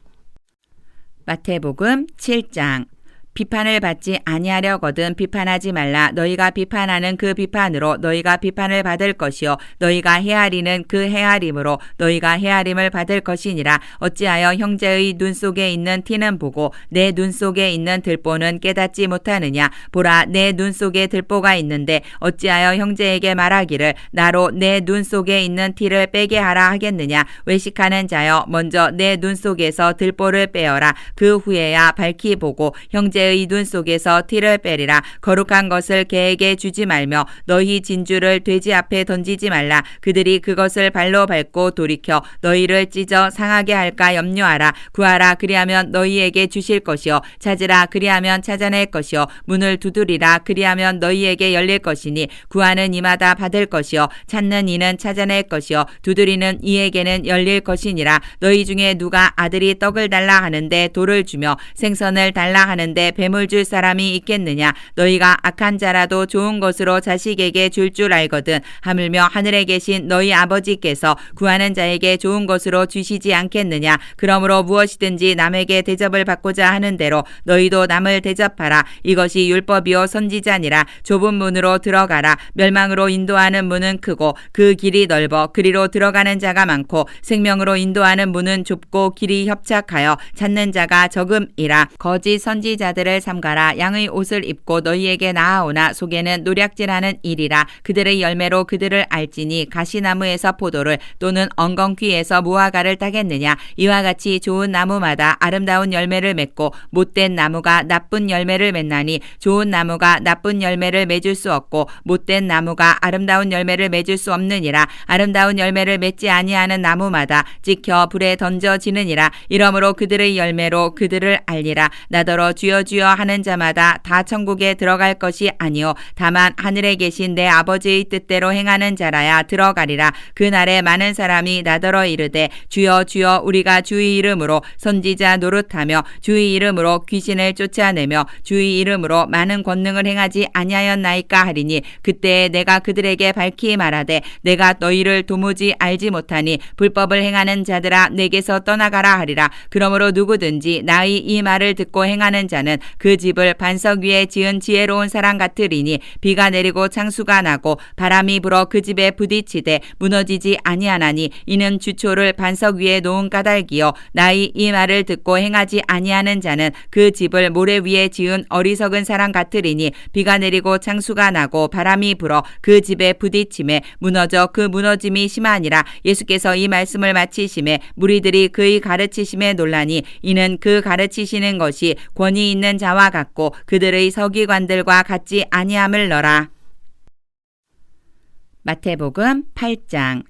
마태복음 7장. 비판을 받지 아니하려거든 비판하지 말라. 너희가 비판하는 그 비판으로 너희가 비판을 받을 것이요 너희가 헤아리는 그 헤아림으로 너희가 헤아림을 받을 것이니라. 어찌하여 형제의 눈 속에 있는 티는 보고 내 눈 속에 있는 들보는 깨닫지 못하느냐. 보라, 내 눈 속에 들보가 있는데 어찌하여 형제에게 말하기를 나로 내 눈 속에 있는 티를 빼게 하라 하겠느냐. 외식하는 자여, 먼저 내 눈 속에서 들보를 빼어라. 그 후에야 밝히 보고 형제의 눈 속에서 티를 빼리라. 거룩한 것을 개에게 주지 말며 너희 진주를 돼지 앞에 던지지 말라. 그들이 그것을 발로 밟고 돌이켜 너희를 찢어 상하게 할까 염려하라. 구하라, 그리하면 너희에게 주실 것이요 찾으라, 그리하면 찾아낼 것이요 문을 두드리라, 그리하면 너희에게 열릴 것이니 구하는 이마다 받을 것이요 찾는 이는 찾아낼 것이요 두드리는 이에게는 열릴 것이니라. 너희 중에 누가 아들이 떡을 달라 하는데 돌을 주며 생선을 달라 하는데 뱀을 줄 사람이 있겠느냐. 너희가 악한 자라도 좋은 것으로 자식에게 줄 줄 알거든. 하물며 하늘에 계신 너희 아버지께서 구하는 자에게 좋은 것으로 주시지 않겠느냐. 그러므로 무엇이든지 남에게 대접을 받고자 하는 대로 너희도 남을 대접하라. 이것이 율법이요 선지자니라. 좁은 문으로 들어가라. 멸망으로 인도하는 문은 크고 그 길이 넓어 그리로 들어가는 자가 많고 생명으로 인도하는 문은 좁고 길이 협착하여 찾는 자가 적음이라. 거짓 선지자들을 삼가라. 양의 옷을 입고 너희에게 나아오나 속에는 노략질하는 일이라. 그들의 열매로 그들을 알지니 가시나무에서 포도를 또는 엉겅퀴에서 무화과를 따겠느냐. 이와 같이 좋은 나무마다 아름다운 열매를 맺고 못된 나무가 나쁜 열매를 맺나니 좋은 나무가 나쁜 열매를 맺을 수 없고 못된 나무가 아름다운 열매를 맺을 수 없느니라. 아름다운 열매를 맺지 아니하는 나무마다 찍혀 불에 던져지느니라. 이러므로 그들의 열매로 그들을 알리라. 나더러 주여 주여 하는 자마다 다 천국에 들어갈 것이 아니요 다만 하늘에 계신 내 아버지의 뜻대로 행하는 자라야 들어가리라. 그날에 많은 사람이 나더러 이르되 주여 주여 우리가 주의 이름으로 선지자 노릇하며 주의 이름으로 귀신을 쫓아내며 주의 이름으로 많은 권능을 행하지 아니하였나이까 하리니 그때에 내가 그들에게 밝히 말하되 내가 너희를 도무지 알지 못하니 불법을 행하는 자들아 내게서 떠나가라 하리라. 그러므로 누구든지 나의 이 말을 듣고 행하는 자는 그 집을 반석 위에 지은 지혜로운 사람 같으리니 비가 내리고 창수가 나고 바람이 불어 그 집에 부딪히되 무너지지 아니하나니 이는 주초를 반석 위에 놓은 까닭이요 나의 이 말을 듣고 행하지 아니하는 자는 그 집을 모래 위에 지은 어리석은 사람 같으리니 비가 내리고 창수가 나고 바람이 불어 그 집에 부딪힘에 무너져 그 무너짐이 심하니라. 예수께서 이 말씀을 마치심에 무리들이 그의 가르치심에 놀라니 이는 그 가르치시는 것이 권위 있는 자와 같고 그들의 서기관들과 같지 아니함을너라. 마태복음 8장.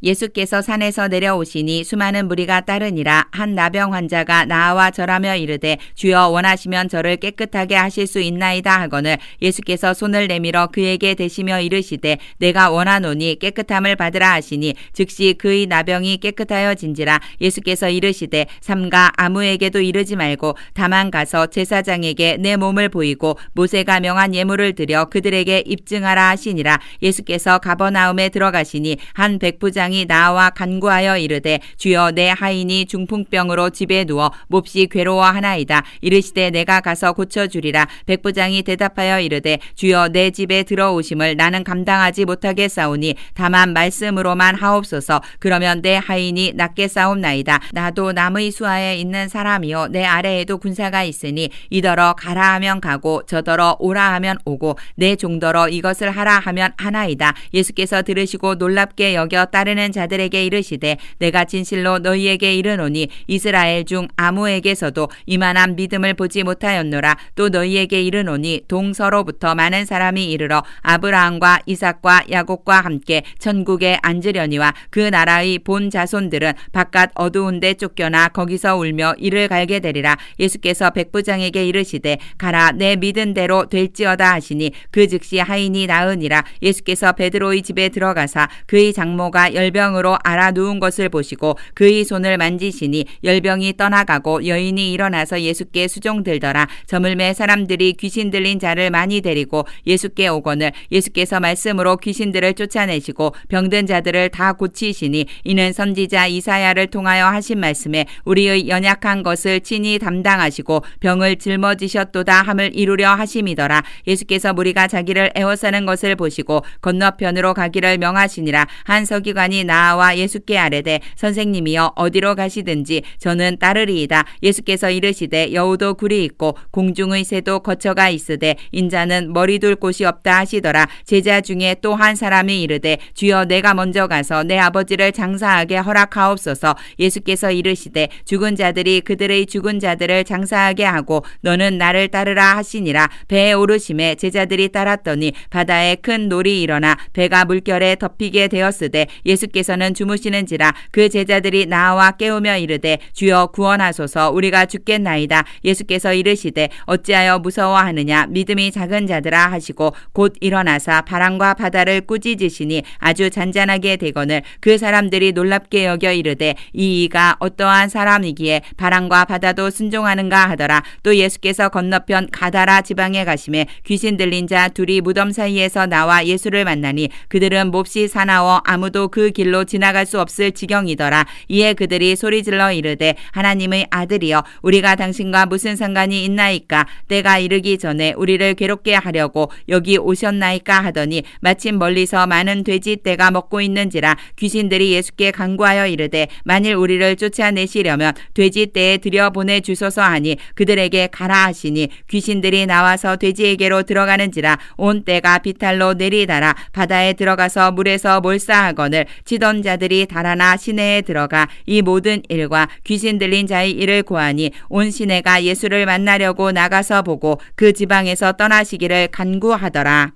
예수께서 산에서 내려오시니 수많은 무리가 따르니라. 한 나병 환자가 나와 절하며 이르되 주여 원하시면 저를 깨끗하게 하실 수 있나이다 하거늘 예수께서 손을 내밀어 그에게 대시며 이르시되 내가 원하노니 깨끗함을 받으라 하시니 즉시 그의 나병이 깨끗하여진지라. 예수께서 이르시되 삼가 아무에게도 이르지 말고 다만 가서 제사장에게 내 몸을 보이고 모세가 명한 예물을 드려 그들에게 입증하라 하시니라. 예수께서 가버나움에 들어가시니 한 백부장 백부장이 나와 간구하여 이르되 주여 내 하인이 중풍병으로 집에 누워 몹시 괴로워하나이다. 이르시되 내가 가서 고쳐주리라. 백부장이 대답하여 이르되 주여 내 집에 들어오심을 나는 감당하지 못하겠사오니 다만 말씀으로만 하옵소서. 그러면 내 하인이 낫게 싸움나이다. 나도 남의 수하에 있는 사람이요 내 아래에도 군사가 있으니 이더러 가라 하면 가고 저더러 오라 하면 오고 내 종더러 이것을 하라 하면 하나이다. 예수께서 들으시고 놀랍게 여겨 따르는 자들에게 이르시되 내가 진실로 너희에게 이르노니 이스라엘 중 아무에게서도 이만한 믿음을 보지 못하였노라. 또 너희에게 이르노니 동서로부터 많은 사람이 이르러 아브라함과 이삭과 야곱과 함께 천국에 앉으려니와 그 나라의 본 자손들은 바깥 어두운 데 쫓겨나 거기서 울며 이를 갈게 되리라. 예수께서 백부장에게 이르시되 가라 내 믿은 대로 될지어다 하시니 그 즉시 하인이 나으니라. 예수께서 베드로의 집에 들어가사 그의 장모가 열병으로 앓아 누운 것을 보시고 그의 손을 만지시니 열병이 떠나가고 여인이 일어나서 예수께 수종들더라. 저물매 사람들이 귀신 들린 자를 많이 데리고 예수께 오거늘 예수께서 말씀으로 귀신들을 쫓아내시고 병든 자들을 다 고치시니 이는 선지자 이사야를 통하여 하신 말씀에 우리의 연약한 것을 친히 담당하시고 병을 짊어지셨도다 함을 이루려 하심이더라. 예수께서 무리가 자기를 애워싸는 것을 보시고 건너편으로 가기를 명하시니라. 한 서기관이 나와 예수께 아뢰되 선생님이여 어디로 가시든지 저는 따르리이다. 예수께서 이르시되 여우도 굴이 있고 공중의 새도 거처가 있으되 인자는 머리 둘 곳이 없다 하시더라. 제자 중에 또 한 사람이 이르되 주여 내가 먼저 가서 내 아버지를 장사하게 허락하옵소서. 예수께서 이르시되 죽은 자들이 그들의 죽은 자들을 장사하게 하고 너는 나를 따르라 하시니라. 배에 오르심에 제자들이 따랐더니 바다에 큰 놀이 일어나 배가 물결에 덮이게 되었으되 예수께서는 주무시는지라. 그 제자들이 나와 깨우며 이르되 주여 구원하소서 우리가 죽겠나이다. 예수께서 이르시되 어찌하여 무서워하느냐 믿음이 작은 자들아 하시고 곧 일어나사 바람과 바다를 꾸짖으시니 아주 잔잔하게 되거늘 그 사람들이 놀랍게 여겨 이르되 이 이가 어떠한 사람이기에 바람과 바다도 순종하는가 하더라. 또 예수께서 건너편 가다라 지방에 가심에 귀신 들린 자 둘이 무덤 사이에서 나와 예수를 만나니 그들은 몹시 사나워 아무도 그 길로 지나갈 수 없을 지경이더라. 이에 그들이 소리질러 이르되 하나님의 아들이여 우리가 당신과 무슨 상관이 있나이까. 때가 이르기 전에 우리를 괴롭게 하려고 여기 오셨나이까 하더니 마침 멀리서 많은 돼지 떼가 먹고 있는지라. 귀신들이 예수께 간구하여 이르되 만일 우리를 쫓아내시려면 돼지 떼에 들여보내 주소서 하니 그들에게 가라 하시니 귀신들이 나와서 돼지에게로 들어가는지라. 온 떼가 비탈로 내리달아 바다에 들어가서 물에서 몰사하거늘 치던 자들이 달아나 시내에 들어가 이 모든 일과 귀신 들린 자의 일을 고하니 온 시내가 예수를 만나려고 나가서 보고 그 지방에서 떠나시기를 간구하더라.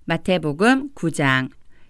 마태복음 9장.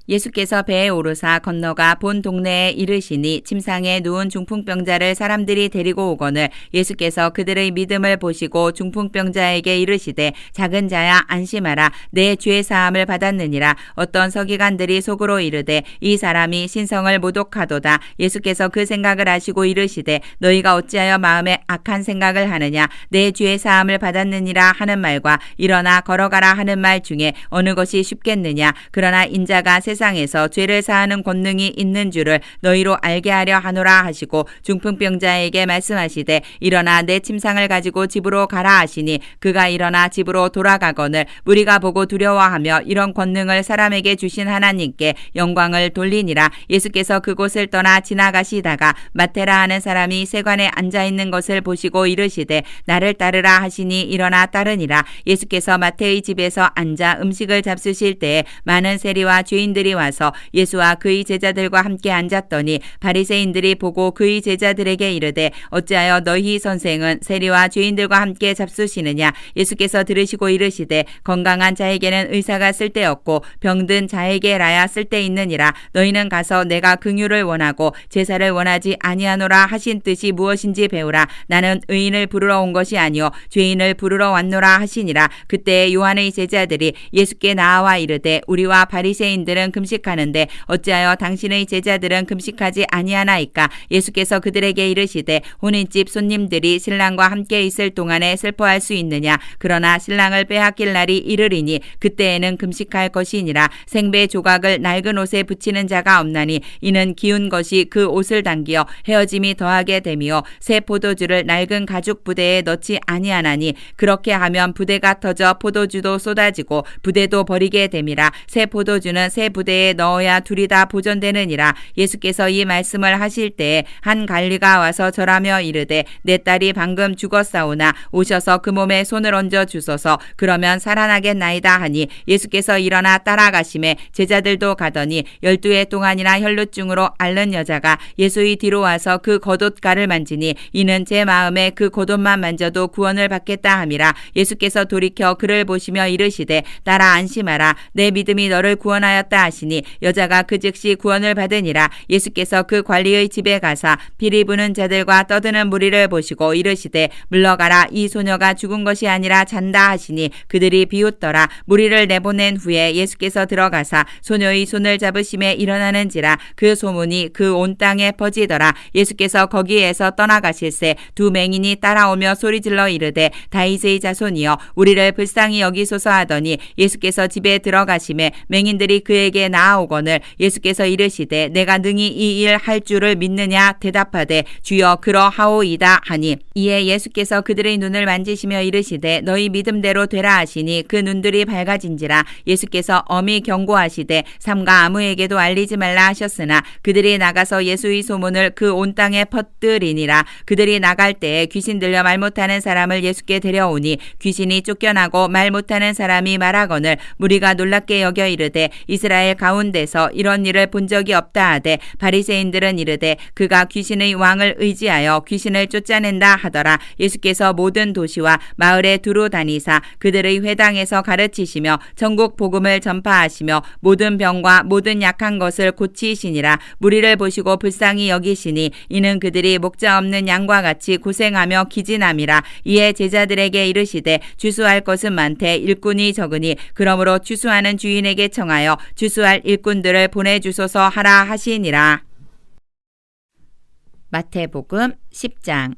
예수께서 배에 오르사 건너가 본 동네에 이르시니 침상에 누운 중풍병자를 사람들이 데리고 오거늘 예수께서 그들의 믿음을 보시고 중풍병자에게 이르시되 작은 자야 안심하라 내 죄 사함을 받았느니라. 어떤 서기관들이 속으로 이르되 이 사람이 신성을 모독하도다. 예수께서 그 생각을 아시고 이르시되 너희가 어찌하여 마음에 악한 생각을 하느냐. 내 죄 사함을 받았느니라 하는 말과 일어나 걸어가라 하는 말 중에 어느 것이 쉽겠느냐. 그러나 인자가 세상에서 죄를 사하는 권능이 있는 줄을 너희로 알게 하려 하노라 하시고 중풍병자에게 말씀하시되 일어나 내 침상을 가지고 집으로 가라 하시니 그가 일어나 집으로 돌아가거늘 무리가 보고 두려워하며 이런 권능을 사람에게 주신 하나님께 영광을 돌리니라. 예수께서 그곳을 떠나 지나가시다가 마테라 하는 사람이 세관에 앉아있는 것을 보시고 이르시되 나를 따르라 하시니 일어나 따르니라. 예수께서 마테의 집에서 앉아 음식을 잡수실 때에 많은 세리와 죄인들이 와서 예수와 그의 제자들과 함께 앉았더니 바리새인들이 보고 그의 제자들에게 이르되 어찌하여 너희 선생은 세리와 죄인들과 함께 잡수시느냐. 예수께서 들으시고 이르시되 건강한 자에게는 의사가 쓸데없고 병든 자에게라야 쓸데있느니라. 너희는 가서 내가 긍휼을 원하고 제사를 원하지 아니하노라 하신 뜻이 무엇인지 배우라. 나는 의인을 부르러 온 것이 아니요 죄인을 부르러 왔노라 하시니라. 그때 요한의 제자들이 예수께 나와 이르되 우리와 바리새인들은 금식하는데 어찌하여 당신의 제자들은 금식하지 아니하나이까? 예수께서 그들에게 이르시되 혼인집 손님들이 신랑과 함께 있을 동안에 슬퍼할 수 있느냐? 그러나 신랑을 빼앗길 날이 이르리니 그때에는 금식할 것이니라. 생배 조각을 낡은 옷에 붙이는 자가 없나니 이는 기운 것이 그 옷을 당기어 헤어짐이 더하게 되며 새 포도주를 낡은 가죽 부대에 넣지 아니하나니 그렇게 하면 부대가 터져 포도주도 쏟아지고 부대도 버리게 됨이라. 새 포도주는 새 부대에 넣어야 둘이 다 보존되느니라. 예수께서 이 말씀을 하실 때에 한 관리가 와서 절하며 이르되 내 딸이 방금 죽었사오나 오셔서 그 몸에 손을 얹어 주소서. 그러면 살아나겠나이다 하니 예수께서 일어나 따라가심에 제자들도 가더니 12해 동안이나 혈루증으로 앓는 여자가 예수의 뒤로 와서 그 겉옷가를 만지니 이는 제 마음에 그 겉옷만 만져도 구원을 받겠다 함이라. 예수께서 돌이켜 그를 보시며 이르시되 딸아 안심하라. 내 믿음이 너를 구원하였다 하시니 여자가 그 즉시 구원을 받으니라. 예수께서 그 관리의 집에 가사 피리 부는 자들과 떠드는 무리를 보시고 이르시되 물러가라. 이 소녀가 죽은 것이 아니라 잔다 하시니 그들이 비웃더라. 무리를 내보낸 후에 예수께서 들어가사 소녀의 손을 잡으심에 일어나는지라. 그 소문이 그 온 땅에 퍼지더라. 예수께서 거기에서 떠나가실새 두 맹인이 따라오며 소리질러 이르되 다윗의 자손이여 우리를 불쌍히 여기소서 하더니 예수께서 집에 들어가심에 맹인들이 그에게 나아오거늘 예수께서 이르시되 내가 능히 이 일 할 줄을 믿느냐? 대답하되 주여 그러하오이다 하니 이에 예수께서 그들의 눈을 만지시며 이르시되 너희 믿음대로 되라 하시니 그 눈들이 밝아진지라. 예수께서 엄히 경고하시되 삼가 아무에게도 알리지 말라 하셨으나 그들이 나가서 예수의 소문을 그 온 땅에 퍼뜨리니라. 그들이 나갈 때에 귀신 들려 말 못하는 사람을 예수께 데려오니 귀신이 쫓겨나고 말 못하는 사람이 말하거늘 무리가 놀랍게 여겨 이르되 이스라엘 가운데서 이런 일을 본 적이 없다 하되 바리새인들은 이르되 그가 귀신의 왕을 의지하여 귀신을 쫓아낸다 하더라. 예수께서 모든 도시와 마을에 두루 다니사 그들의 회당에서 가르치시며 전국 복음을 전파하시며 모든 병과 모든 약한 것을 고치시니라. 무리를 보시고 불쌍히 여기시니 이는 그들이 목자 없는 양과 같이 고생하며 기진함이라. 이에 제자들에게 이르시되 주수할 것은 많되 일꾼이 적으니 그러므로 주수하는 주인에게 청하여 주수할 일꾼들을 보내주소서 하라 하시니라. 마태복음 10장.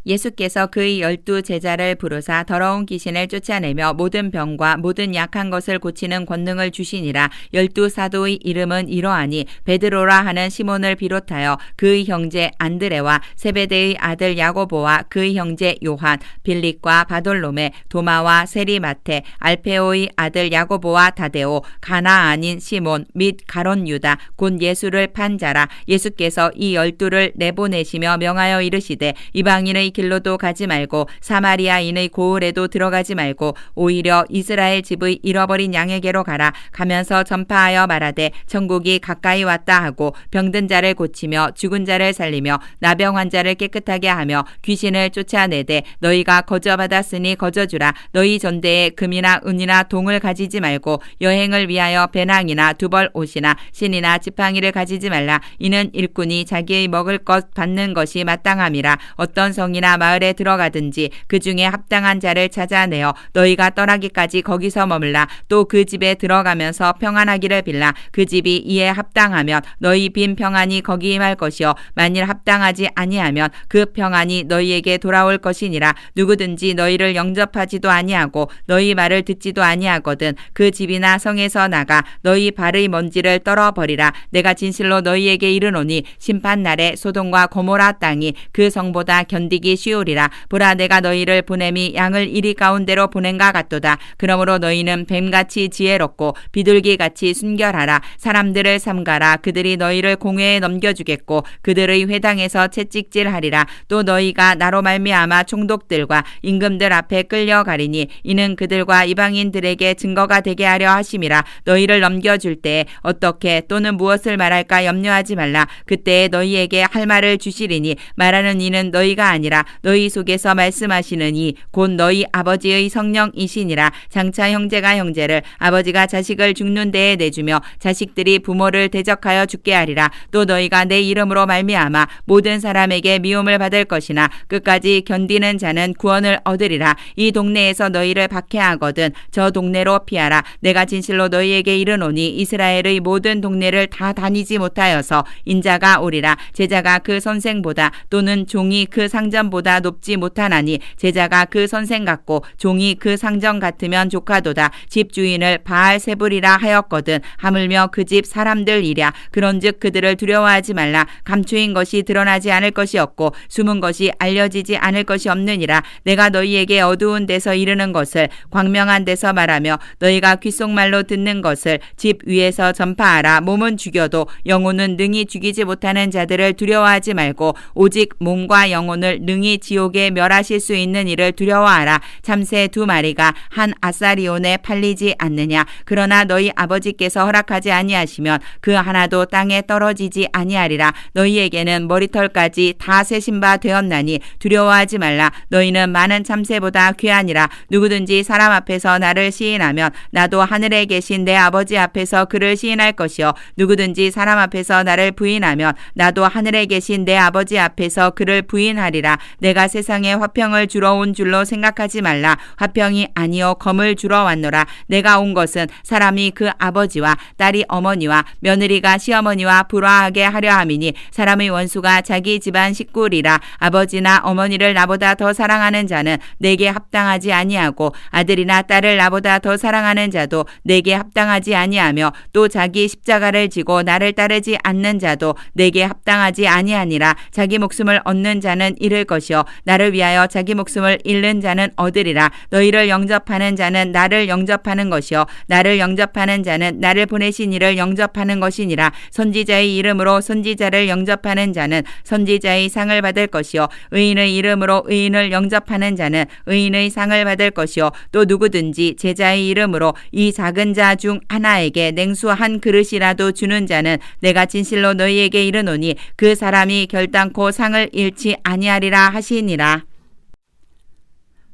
예수께서 그의 12 제자를 부르사 더러운 귀신을 쫓아내며 모든 병과 모든 약한 것을 고치는 권능을 주시니라. 12 사도의 이름은 이러하니 베드로라 하는 시몬을 비롯하여 그의 형제 안드레와 세베대의 아들 야고보와 그의 형제 요한, 빌립과 바돌로메, 도마와 세리마테, 알페오의 아들 야고보와 다데오, 가나 아닌 시몬 및 가론 유다 곧 예수를 판 자라. 예수께서 이 12를 내보내시며 명하여 이르시되 이방인의 길로도 가지 말고 사마리아인의 고을에도 들어가지 말고 오히려 이스라엘 집의 잃어버린 양에게로 가라. 가면서 전파하여 말하되 천국이 가까이 왔다 하고 병든 자를 고치며 죽은 자를 살리며 나병 환자를 깨끗하게 하며 귀신을 쫓아내되 너희가 거저받았으니 거저주라. 너희 전대에 금이나 은이나 동을 가지지 말고 여행을 위하여 배낭이나 두벌 옷이나 신이나 지팡이를 가지지 말라. 이는 일꾼이 자기의 먹을 것 받는 것이 마땅함이라. 어떤 성이나 마을에 들어가든지 그 중에 합당한 자를 찾아내어 너희가 떠나기까지 거기서 머물라. 또 그 집에 들어가면서 평안하기를 빌라. 그 집이 이에 합당하면 너희 빈 평안이 거기 임할 것이요 만일 합당하지 아니하면 그 평안이 너희에게 돌아올 것이니라. 누구든지 너희를 영접하지도 아니하고 너희 말을 듣지도 아니하거든 그 집이나 성에서 나가 너희 발의 먼지를 떨어버리라. 내가 진실로 너희에게 이르노니 심판날에 소돔과 고모라 땅이 그 성보다 견디기 쉬우리라. 보라 내가 너희를 보냄이 양을 이리 가운데로 보낸가 같도다. 그러므로 너희는 뱀같이 지혜롭고 비둘기같이 순결하라. 사람들을 삼가라. 그들이 너희를 공회에 넘겨주겠고 그들의 회당에서 채찍질하리라. 또 너희가 나로 말미암아 총독들과 임금들 앞에 끌려가리니 이는 그들과 이방인들에게 증거가 되게 하려 하심이라. 너희를 넘겨줄 때에 어떻게 또는 무엇을 말할까 염려하지 말라. 그때에 너희에게 할 말을 주시리니 말하는 이는 너희가 아니라 아니라 너희 속에서 말씀하시느니 곧 너희 아버지의 성령이시니라. 장차 형제가 형제를, 아버지가 자식을 죽는 데에 내주며 자식들이 부모를 대적하여 죽게 하리라. 또 너희가 내 이름으로 말미암아 모든 사람에게 미움을 받을 것이나 끝까지 견디는 자는 구원을 얻으리라. 이 동네에서 너희를 박해하거든 저 동네로 피하라. 내가 진실로 너희에게 이르노니 이스라엘의 모든 동네를 다 다니지 못하여서 인자가 오리라. 제자가 그 선생보다 또는 종이 그 상전보다 높지 못하나니 제자가 그 선생 같고 종이 그 상전 같으면 조카도다. 집 주인을 바알세불이라 하였거든 하물며 그 집 사람들이랴. 그런즉 그들을 두려워하지 말라. 감추인 것이 드러나지 않을 것이 없고 숨은 것이 알려지지 않을 것이 없느니라. 내가 너희에게 어두운 데서 이르는 것을 광명한 데서 말하며 너희가 귓속말로 듣는 것을 집 위에서 전파하라. 몸은 죽여도 영혼은 능히 죽이지 못하는 자들을 두려워하지 말고 오직 몸과 영혼을 능히 지옥에 멸하실 수 있는 이를 두려워하라. 참새 2마리가 한 아사리온에 팔리지 않느냐. 그러나 너희 아버지께서 허락하지 아니하시면 그 하나도 땅에 떨어지지 아니하리라. 너희에게는 머리털까지 다 세신 바 되었나니 두려워하지 말라. 너희는 많은 참새보다 귀하니라. 누구든지 사람 앞에서 나를 시인하면 나도 하늘에 계신 내 아버지 앞에서 그를 시인할 것이요 누구든지 사람 앞에서 나를 부인하면 나도 하늘에 계신 내 아버지 앞에서 그를 부인하리라. 내가 세상에 화평을 주러 온 줄로 생각하지 말라. 화평이 아니요 검을 주러 왔노라. 내가 온 것은 사람이 그 아버지와 딸이 어머니와 며느리가 시어머니와 불화하게 하려 함이니 사람의 원수가 자기 집안 식구리라. 아버지나 어머니를 나보다 더 사랑하는 자는 내게 합당하지 아니하고 아들이나 딸을 나보다 더 사랑하는 자도 내게 합당하지 아니하며 또 자기 십자가를 지고 나를 따르지 않는 자도 내게 합당하지 아니하니라. 자기 목숨을 얻는 자는 잃을 것이요 나를 위하여 자기 목숨을 잃는 자는 얻으리라. 너희를 영접하는 자는 나를 영접하는 것이요 나를 영접하는 자는 나를 보내신 이를 영접하는 것이니라. 선지자의 이름으로 선지자를 영접하는 자는 선지자의 상을 받을 것이요 의인의 이름으로 의인을 영접하는 자는 의인의 상을 받을 것이요 또 누구든지 제자의 이름으로 이 작은 자 중 하나에게 냉수 한 그릇이라도 주는 자는 내가 진실로 너희에게 이르노니 그 사람이 결단코 상을 잃지 아니하리라 하시니라.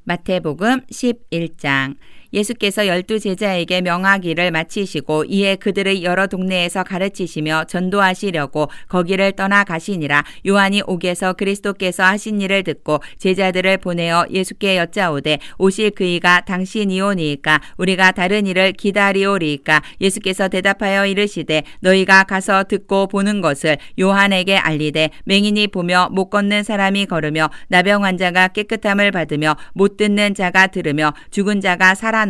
마태복음 11장. 예수께서 12제자에게 명하기를 마치시고 이에 그들의 여러 동네에서 가르치시며 전도하시려고 거기를 떠나가시니라. 요한이 옥에서 그리스도께서 하신 일을 듣고 제자들을 보내어 예수께 여짜오되 오실 그이가 당신이오니이까 우리가 다른 일을 기다리오리이까. 예수께서 대답하여 이르시되 너희가 가서 듣고 보는 것을 요한에게 알리되 맹인이 보며 못 걷는 사람이 걸으며 나병 환자가 깨끗함을 받으며 못 듣는 자가 들으며 죽은 자가 살아나며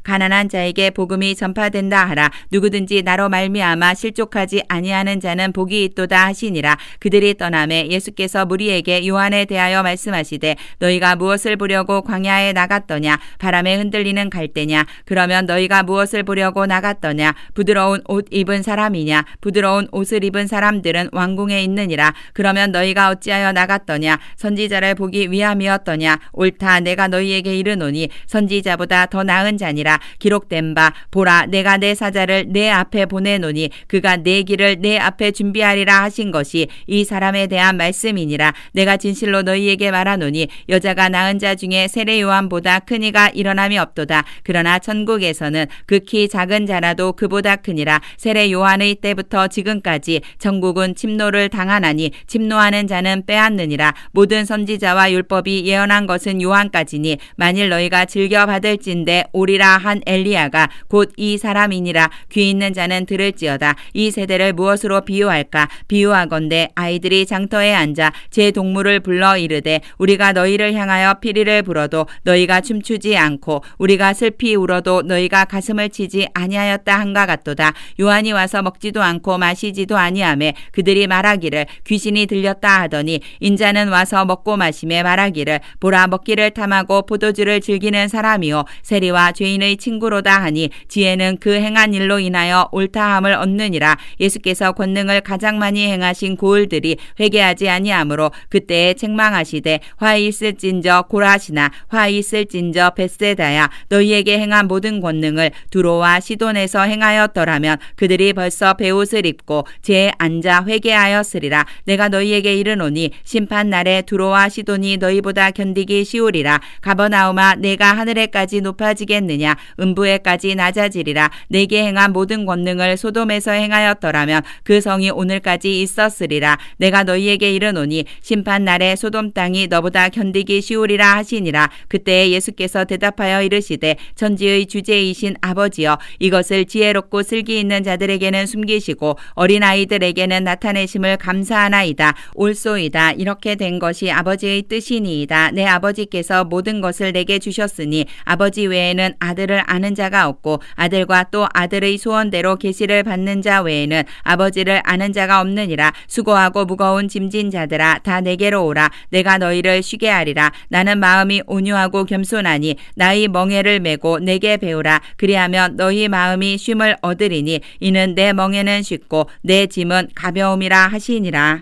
가난한 자에게 복음이 전파된다 하라. 누구든지 나로 말미암아 실족하지 아니하는 자는 복이 있도다 하시니라. 그들이 떠나매 예수께서 무리에게 요한에 대하여 말씀하시되 너희가 무엇을 보려고 광야에 나갔더냐. 바람에 흔들리는 갈대냐. 그러면 너희가 무엇을 보려고 나갔더냐. 부드러운 옷 입은 사람이냐. 부드러운 옷을 입은 사람들은 왕궁에 있느니라. 그러면 너희가 어찌하여 나갔더냐. 선지자를 보기 위함이었더냐. 옳다 내가 너희에게 이르노니 선지자보다 더 나은 자니라. 기록된 바 보라 내가 내 사자를 내 앞에 보내노니 그가 내 길을 내 앞에 준비하리라 하신 것이 이 사람에 대한 말씀이니라. 내가 진실로 너희에게 말하노니 여자가 낳은 자 중에 세례 요한보다 큰 이가 일어남이 없도다. 그러나 천국에서는 극히 작은 자라도 그보다 크니라. 세례 요한의 때부터 지금까지 천국은 침노를 당하나니 침노하는 자는 빼앗느니라. 모든 선지자와 율법이 예언한 것은 요한까지니 만일 너희가 즐겨 받을진대 오리라 한 엘리야가 곧 이 사람이니라. 귀 있는 자는 들을지어다. 이 세대를 무엇으로 비유할까. 비유하건대 아이들이 장터에 앉아 제 동물을 불러 이르되 우리가 너희를 향하여 피리를 불어도 너희가 춤추지 않고 우리가 슬피 울어도 너희가 가슴을 치지 아니하였다 한가 같도다. 요한이 와서 먹지도 않고 마시지도 아니하매 그들이 말하기를 귀신이 들렸다 하더니 인자는 와서 먹고 마시매 말하기를 보라 먹기를 탐하고 포도주를 즐기는 사람이요 세리 우리와 죄인의 친구로다 하니 지혜는 그 행한 일로 인하여 옳다함을 얻느니라. 예수께서 권능을 가장 많이 행하신 고을들이 회개하지 아니하므로 그때에 책망하시되 화 있을진저 고라시나 화 있을진저 벳세다야 너희에게 행한 모든 권능을 두로와 시돈에서 행하였더라면 그들이 벌써 베옷을 입고 재에 앉아 회개하였으리라. 내가 너희에게 이르노니 심판 날에 두로와 시돈이 너희보다 견디기 쉬우리라. 가버나움아 내가 하늘에까지 높아지겠느냐 음부에까지 낮아지리라. 내게 행한 모든 권능을 소돔에서 행하였더라면 그 성이 오늘까지 있었으리라. 내가 너희에게 이르노니 심판 날에 소돔 땅이 너보다 견디기 쉬우리라 하시니라. 그때에 예수께서 대답하여 이르시되 천지의 주제이신 아버지여 이것을 지혜롭고 슬기 있는 자들에게는 숨기시고 어린아이들에게는 나타내심을 감사하나이다. 옳소이다. 이렇게 된 것이 아버지의 뜻이니이다. 내 아버지께서 모든 것을 내게 주셨으니 아버지 외에는 아들을 아는 자가 없고 아들과 또 아들의 소원대로 계시를 받는 자 외에는 아버지를 아는 자가 없느니라. 수고하고 무거운 짐진 자들아 다 내게로 오라. 내가 너희를 쉬게 하리라. 나는 마음이 온유하고 겸손하니 나의 멍에를 메고 내게 배우라. 그리하면 너희 마음이 쉼을 얻으리니 이는 내 멍에는 쉽고 내 짐은 가벼움이라 하시니라.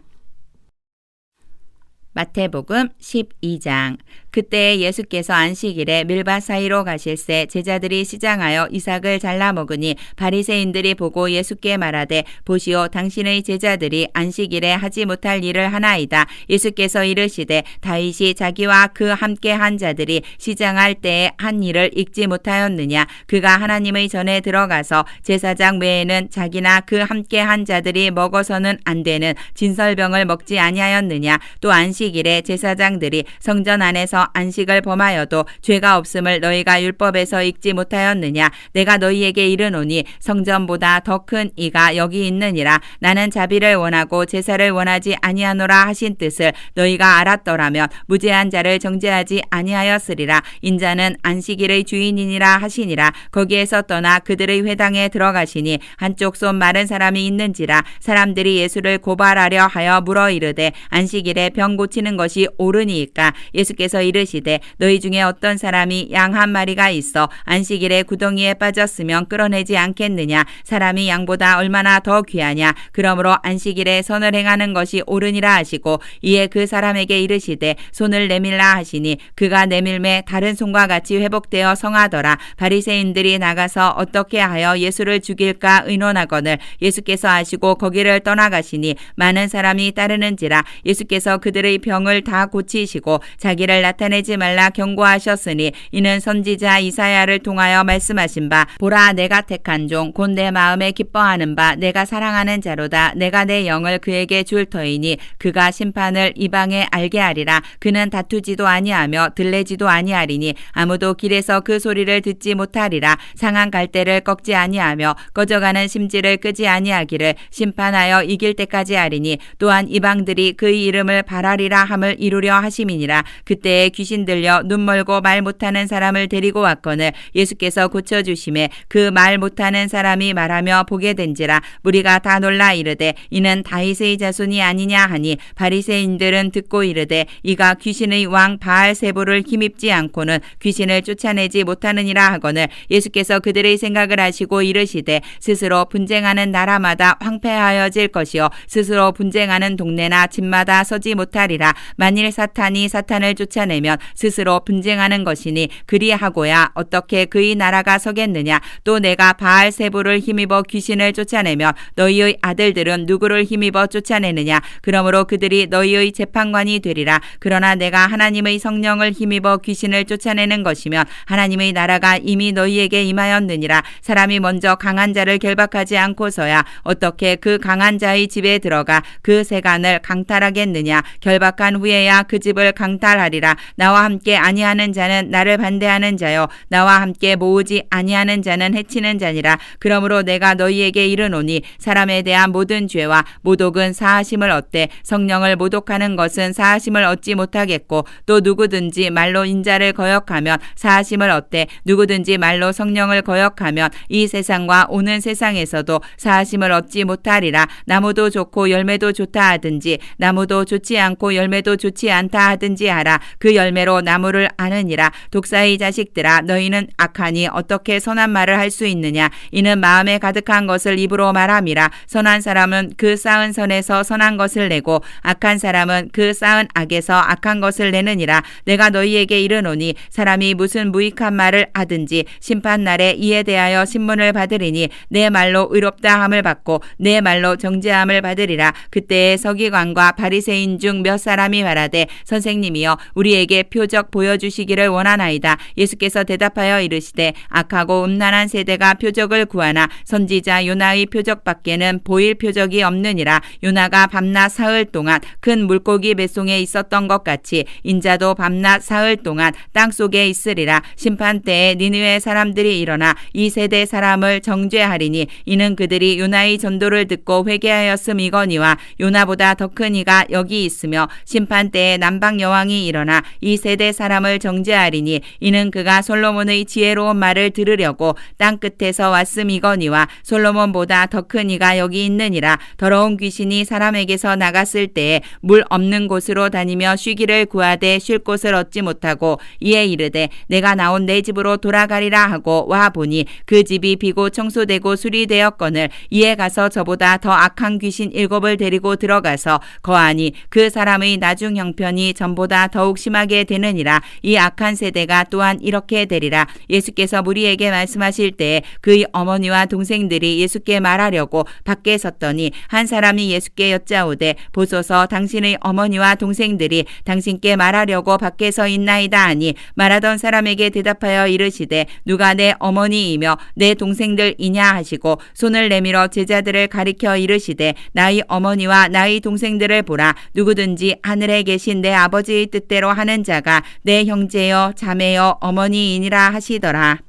마태복음 12장. 그때 예수께서 안식일에 밀밭 사이로 가실새 제자들이 시장하여 이삭을 잘라 먹으니 바리새인들이 보고 예수께 말하되 보시오 당신의 제자들이 안식일에 하지 못할 일을 하나이다. 예수께서 이르시되 다윗이 자기와 그 함께 한 자들이 시장할 때에 한 일을 읽지 못하였느냐. 그가 하나님의 전에 들어가서 제사장 외에는 자기나 그 함께 한 자들이 먹어서는 안 되는 진설병을 먹지 아니하였느냐. 또 안식일에 제사장들이 성전 안에서 안식을 범하여도 죄가 없음을 너희가 율법에서 읽지 못하였느냐. 내가 너희에게 이르노니 성전보다 더 큰 이가 여기 있느니라. 나는 자비를 원하고 제사를 원하지 아니하노라 하신 뜻을 너희가 알았더라면 무죄한 자를 정죄하지 아니하였으리라. 인자는 안식일의 주인이니라 하시니라. 거기에서 떠나 그들의 회당에 들어가시니 한쪽 손 마른 사람이 있는지라. 사람들이 예수를 고발하려 하여 물어 이르되 안식일에 병 고치는 것이 옳으니이까. 예수께서 이르시되 너희 중에 어떤 사람이 양 한 마리가 있어 안식일에 구덩이에 빠졌으면 끌어내지 않겠느냐. 사람이 양보다 얼마나 더 귀하냐. 그러므로 안식일에 선을 행하는 것이 옳으니라 하시고 이에 그 사람에게 이르시되 손을 내밀라 하시니 그가 내밀매 다른 손과 같이 회복되어 성하더라. 바리새인들이 나가서 어떻게 하여 예수를 죽일까 의논하거늘 예수께서 아시고 거기를 떠나가시니 많은 사람이 따르는지라. 예수께서 그들의 병을 다 고치시고 자기를 나타내지 말라 경고하셨으니 이는 선지자 이사야를 통하여 말씀하신 바 보라 내가 택한 종 곧 내 마음에 기뻐하는 바 내가 사랑하는 자로다. 내가 내 영을 그에게 줄 터이니 그가 심판을 이방에 알게 하리라. 그는 다투지도 아니하며 들레지도 아니하리니 아무도 길에서 그 소리를 듣지 못하리라. 상한 갈대를 꺾지 아니하며 꺼져가는 심지를 끄지 아니하기를 심판하여 이길 때까지 하리니 또한 이방들이 그의 이름을 바라리라 함을 이루려 하심이니라. 그때에 귀신 들려 눈 멀고 말 못하는 사람을 데리고 왔거늘 예수께서 고쳐주심에 그 말 못하는 사람이 말하며 보게 된지라. 무리가 다 놀라 이르되 이는 다윗의 자손이 아니냐 하니 바리새인들은 듣고 이르되 이가 귀신의 왕 바알세불을 힘입지 않고는 귀신을 쫓아내지 못하느니라 하거늘 예수께서 그들의 생각을 아시고 이르시되 스스로 분쟁하는 나라마다 황폐하여질 것이요 스스로 분쟁하는 동네나 집마다 서지 못하리라. 만일 사탄이 사탄을 쫓아내면 스스로 분쟁하는 것이니 그리하고야 어떻게 그의 나라가 서겠느냐. 또 내가 바알세불을 힘입어 귀신을 쫓아내며 너희의 아들들은 누구를 힘입어 쫓아내느냐. 그러므로 그들이 너희의 재판관이 되리라. 그러나 내가 하나님의 성령을 힘입어 귀신을 쫓아내는 것이면 하나님의 나라가 이미 너희에게 임하였느니라. 사람이 먼저 강한 자를 결박하지 않고서야 어떻게 그 강한 자의 집에 들어가 그 세간을 강탈하겠느냐. 결박한 후에야 그 집을 강탈하리라. 나와 함께 아니하는 자는 나를 반대하는 자요 나와 함께 모으지 아니하는 자는 해치는 자니라. 그러므로 내가 너희에게 이르노니 사람에 대한 모든 죄와 모독은 사하심을 얻되 성령을 모독하는 것은 사하심을 얻지 못하겠고 또 누구든지 말로 인자를 거역하면 사하심을 얻되 누구든지 말로 성령을 거역하면 이 세상과 오는 세상에서도 사하심을 얻지 못하리라. 나무도 좋고 열매도 좋다 하든지 나무도 좋지 않고 열매도 좋지 않다 하든지 하라. 그 열매로 나무를 아느니라. 독사의 자식들아, 너희는 악하니 어떻게 선한 말을 할 수 있느냐. 이는 마음에 가득한 것을 입으로 말함이라. 선한 사람은 그 쌓은 선에서 선한 것을 내고 악한 사람은 그 쌓은 악에서 악한 것을 내느니라. 내가 너희에게 이르노니 사람이 무슨 무익한 말을 하든지 심판날에 이에 대하여 신문을 받으리니 내 말로 의롭다 함을 받고 내 말로 정죄함을 받으리라. 그때에 서기관과 바리새인 중 몇 사람이 말하되 선생님이여 우리에게 표적 보여주시기를 원하나이다. 예수께서 대답하여 이르시되 악하고 음란한 세대가 표적을 구하나 선지자 요나의 표적밖에는 보일 표적이 없느니라. 요나가 밤낮 사흘 동안 큰 물고기 뱃속에 있었던 것 같이 인자도 밤낮 사흘 동안 땅속에 있으리라. 심판 때에 니느웨 사람들이 일어나 이 세대 사람을 정죄하리니 이는 그들이 요나의 전도를 듣고 회개하였음이거니와 요나보다 더 큰 이가 여기 있으며 심판 때에 남방 여왕이 일어나 이 세대 사람을 정죄하리니 이는 그가 솔로몬의 지혜로운 말을 들으려고 땅 끝에서 왔음이거니와 솔로몬보다 더 큰 이가 여기 있느니라. 더러운 귀신이 사람에게서 나갔을 때에 물 없는 곳으로 다니며 쉬기를 구하되 쉴 곳을 얻지 못하고 이에 이르되 내가 나온 내 집으로 돌아가리라 하고 와 보니 그 집이 비고 청소되고 수리되었거늘 이에 가서 저보다 더 악한 귀신 7을 데리고 들어가서 거하니 그 사람의 나중 형편이 전보다 더욱 심하게 되느니라. 이 악한 세대가 또한 이렇게 되리라. 예수께서 무리에게 말씀하실 때에 그의 어머니와 동생들이 예수께 말하려고 밖에 섰더니 한 사람이 예수께 여짜오되 보소서 당신의 어머니와 동생들이 당신께 말하려고 밖에 서 있나이다 하니 말하던 사람에게 대답하여 이르시되 누가 내 어머니이며 내 동생들이냐 하시고 손을 내밀어 제자들을 가리켜 이르시되 나의 어머니와 나의 동생들을 보라. 누구든지 하늘에 계신 내 아버지의 뜻대로 하는 자가 내 형제여 자매여 어머니이니라 하시더라.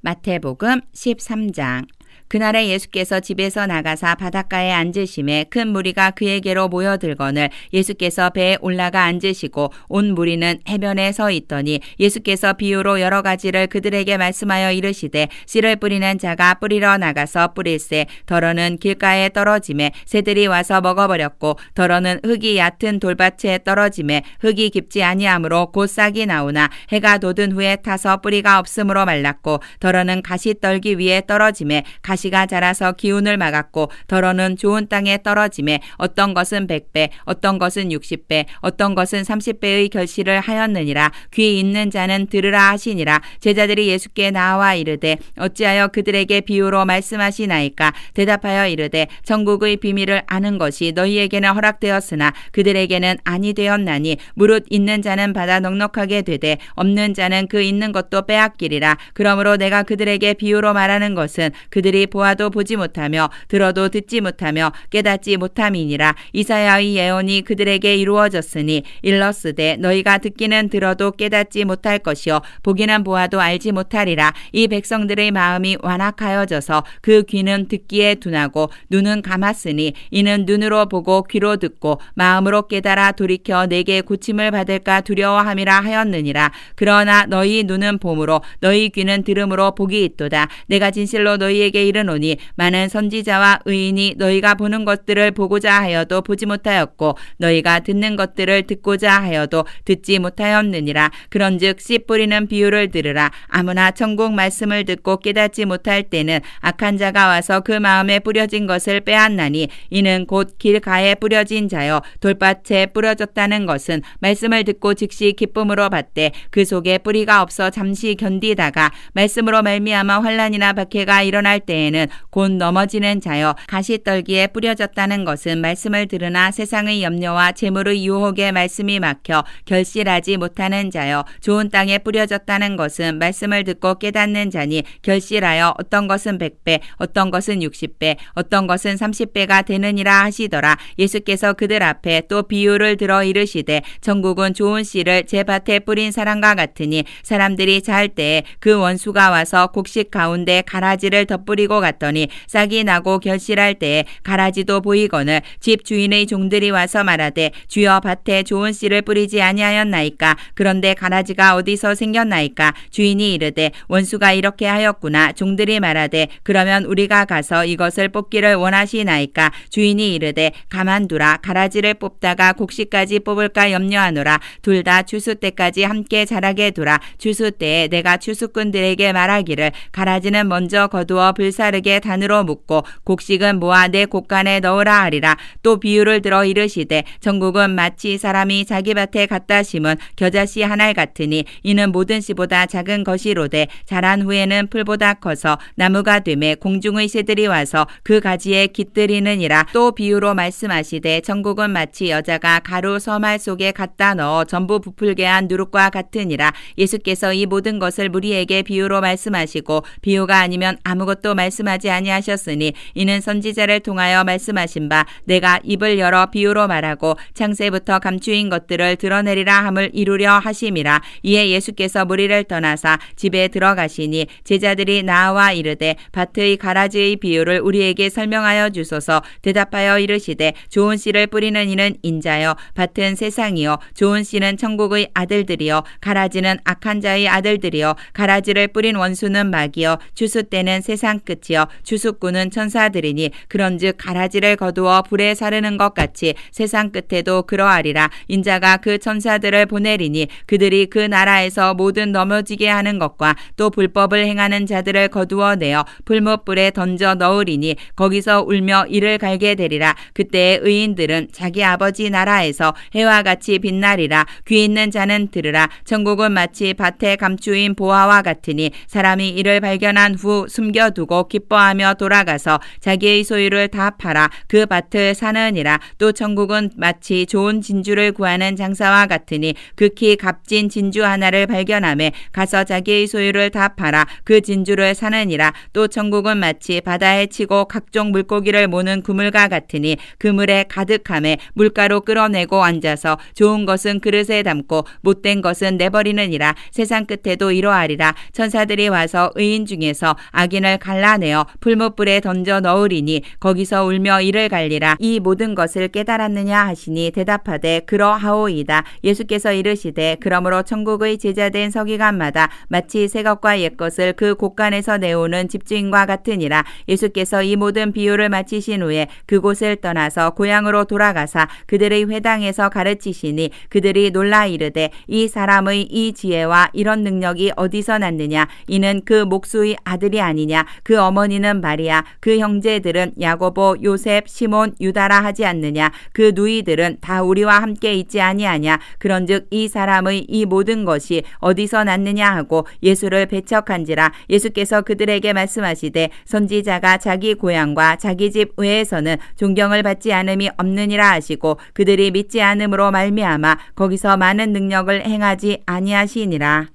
마태복음 13장. 그날에 예수께서 집에서 나가사 바닷가에 앉으심에 큰 무리가 그에게로 모여들거늘 예수께서 배에 올라가 앉으시고 온 무리는 해변에 서 있더니 예수께서 비유로 여러 가지를 그들에게 말씀하여 이르시되 씨를 뿌리는 자가 뿌리러 나가서 뿌릴새 덜어는 길가에 떨어짐에 새들이 와서 먹어버렸고 덜어는 흙이 얕은 돌밭에 떨어짐에 흙이 깊지 아니하므로 곧 싹이 나오나 해가 돋은 후에 타서 뿌리가 없으므로 말랐고 덜어는 가시떨기 위에 떨어짐에 가시가 자라서 기운을 막았고 덜어는 좋은 땅에 떨어짐에 어떤 것은 100배 어떤 것은 60배 어떤 것은 30배의 결실을 하였느니라. 귀 있는 자는 들으라 하시니라. 제자들이 예수께 나와 이르되 어찌하여 그들에게 비유로 말씀하시나이까. 대답하여 이르되 천국의 비밀을 아는 것이 너희에게는 허락되었으나 그들에게는 아니 되었나니 무릇 있는 자는 받아 넉넉하게 되되 없는 자는 그 있는 것도 빼앗기리라. 그러므로 내가 그들에게 비유로 말하는 것은 그들이 보아도 보지 못하며 들어도 듣지 못하며 깨닫지 못함이니라. 이사야의 예언이 그들에게 이루어졌으니 일러스되 너희가 듣기는 들어도 깨닫지 못할 것이요 보기는 보아도 알지 못하리라. 이 백성들의 마음이 완악하여져서 그 귀는 듣기에 둔하고 눈은 감았으니 이는 눈으로 보고 귀로 듣고 마음으로 깨달아 돌이켜 내게 고침을 받을까 두려워함이라 하였느니라. 그러나 너희 눈은 봄으로 너희 귀는 들음으로 복이 있도다. 내가 진실로 너희에게 이르노니 많은 선지자와 의인이 너희가 보는 것들을 보고자 하여도 보지 못하였고 너희가 듣는 것들을 듣고자 하여도 듣지 못하였느니라. 그런즉 씨 뿌리는 비유를 들으라. 아무나 천국 말씀을 듣고 깨닫지 못할 때는 악한 자가 와서 그 마음에 뿌려진 것을 빼앗나니 이는 곧 길가에 뿌려진 자여 돌밭에 뿌려졌다는 것은 말씀을 듣고 즉시 기쁨으로 받되 그 속에 뿌리가 없어 잠시 견디다가 말씀으로 말미암아 환난이나 박해가 일어날 때에는 곧 넘어지는 자여 가시떨기에 뿌려졌다는 것은 말씀을 들으나 세상의 염려와 재물의 유혹에 말씀이 막혀 결실하지 못하는 자여 좋은 땅에 뿌려졌다는 것은 말씀을 듣고 깨닫는 자니 결실하여 어떤 것은 100배 어떤 것은 60배 어떤 것은 30배가 되느니라 하시더라. 예수께서 그들 앞에 또 비유를 들어 이르시되 천국은 좋은 씨를 제 밭에 뿌린 사람과 같으니 사람들이 잘 때에 그 원수가 와서 곡식 가운데 가라지를 덧뿌리고 가지고 갔더니 싹이 나고 결실할 때에 가라지도 보이거늘 집 주인의 종들이 와서 말하되 주여 밭에 좋은 씨를 뿌리지 아니하였나이까? 그런데 가라지가 어디서 생겼나이까? 주인이 이르되 원수가 이렇게 하였구나. 종들이 말하되 그러면 우리가 가서 이것을 뽑기를 원하시나이까? 주인이 이르되 가만두라. 가라지를 뽑다가 곡식까지 뽑을까 염려하노라. 둘 다 추수 때까지 함께 자라게 두라. 추수 때에 내가 추수꾼들에게 말하기를 가라지는 먼저 거두어 불사르게 단으로 묶고 곡식은 모아 내 곡간에 넣으라 하리라. 또 비유를 들어 이르시되 전국은 마치 사람이 자기 밭에 갖다 심은 겨자씨 한 알 같으니 이는 모든 씨보다 작은 것이로되 자란 후에는 풀보다 커서 나무가 되매 공중의 새들이 와서 그 가지에 깃들이느니라. 또 비유로 말씀하시되 전국은 마치 여자가 가루 서말 속에 갖다 넣어 전부 부풀게 한 누룩과 같으니라. 예수께서 이 모든 것을 무리에게 비유로 말씀하시고 비유가 아니면 아무것도 말씀하지 아니하셨으니 이는 선지자를 통하여 말씀하신 바 내가 입을 열어 비유로 말하고 창세부터 감추인 것들을 드러내리라 함을 이루려 하심이라. 이에 예수께서 무리를 떠나사 집에 들어가시니 제자들이 나와 이르되 밭의 가라지의 비유를 우리에게 설명하여 주소서. 대답하여 이르시되 좋은 씨를 뿌리는 이는 인자요 밭은 세상이요 좋은 씨는 천국의 아들들이요 가라지는 악한 자의 아들들이요 가라지를 뿌린 원수는 마귀요 추수 때는 세상 끝이요 추수꾼은 천사들이니 그런즉 가라지를 거두어 불에 사르는 것 같이 세상 끝에도 그러하리라. 인자가 그 천사들을 보내리니 그들이 그 나라에서 모든 넘어지게 하는 것과 또 불법을 행하는 자들을 거두어 내어 불못불에 던져 넣으리니 거기서 울며 이를 갈게 되리라. 그때의 의인들은 자기 아버지 나라에서 해와 같이 빛나리라. 귀 있는 자는 들으라. 천국은 마치 밭에 감추인 보화와 같으니 사람이 이를 발견한 후 숨겨두고 기뻐하며 돌아가서 자기의 소유를 다 팔아 그 밭을 사느니라. 또 천국은 마치 좋은 진주를 구하는 장사와 같으니 극히 값진 진주 하나를 발견하며 가서 자기의 소유를 다 팔아 그 진주를 사느니라. 또 천국은 마치 바다에 치고 각종 물고기를 모는 그물과 같으니 그물에 가득함에 물가로 끌어내고 앉아서 좋은 것은 그릇에 담고 못된 것은 내버리느니라. 세상 끝에도 이러하리라. 천사들이 와서 의인 중에서 악인을 갈라내어 풀무불에 던져 넣으리니 거기서 울며 이를 갈리라. 이 모든 것을 깨달았느냐 하시니 대답하되 그러하오이다. 예수께서 이르시되 그러므로 천국의 제자된 서기관마다 마치 새 것과 옛 것을 그 곳간에서 내오는 집주인과 같으니라. 예수께서 이 모든 비유를 마치신 후에 그곳을 떠나서 고향으로 돌아가사 그들의 회당에서 가르치시니 그들이 놀라 이르되 이 사람의 이 지혜와 이런 능력이 어디서 났느냐? 이는 그 목수의 아들이 아니냐? 그 어머니는 마리아, 그 형제들은 야고보, 요셉, 시몬, 유다라 하지 않느냐? 그 누이들은 다 우리와 함께 있지 아니하냐? 그런즉 이 사람의 이 모든 것이 어디서 났느냐 하고 예수를 배척한지라. 예수께서 그들에게 말씀하시되 선지자가 자기 고향과 자기 집 외에서는 존경을 받지 않음이 없느니라 하시고 그들이 믿지 않음으로 말미암아 거기서 많은 능력을 행하지 아니하시니라.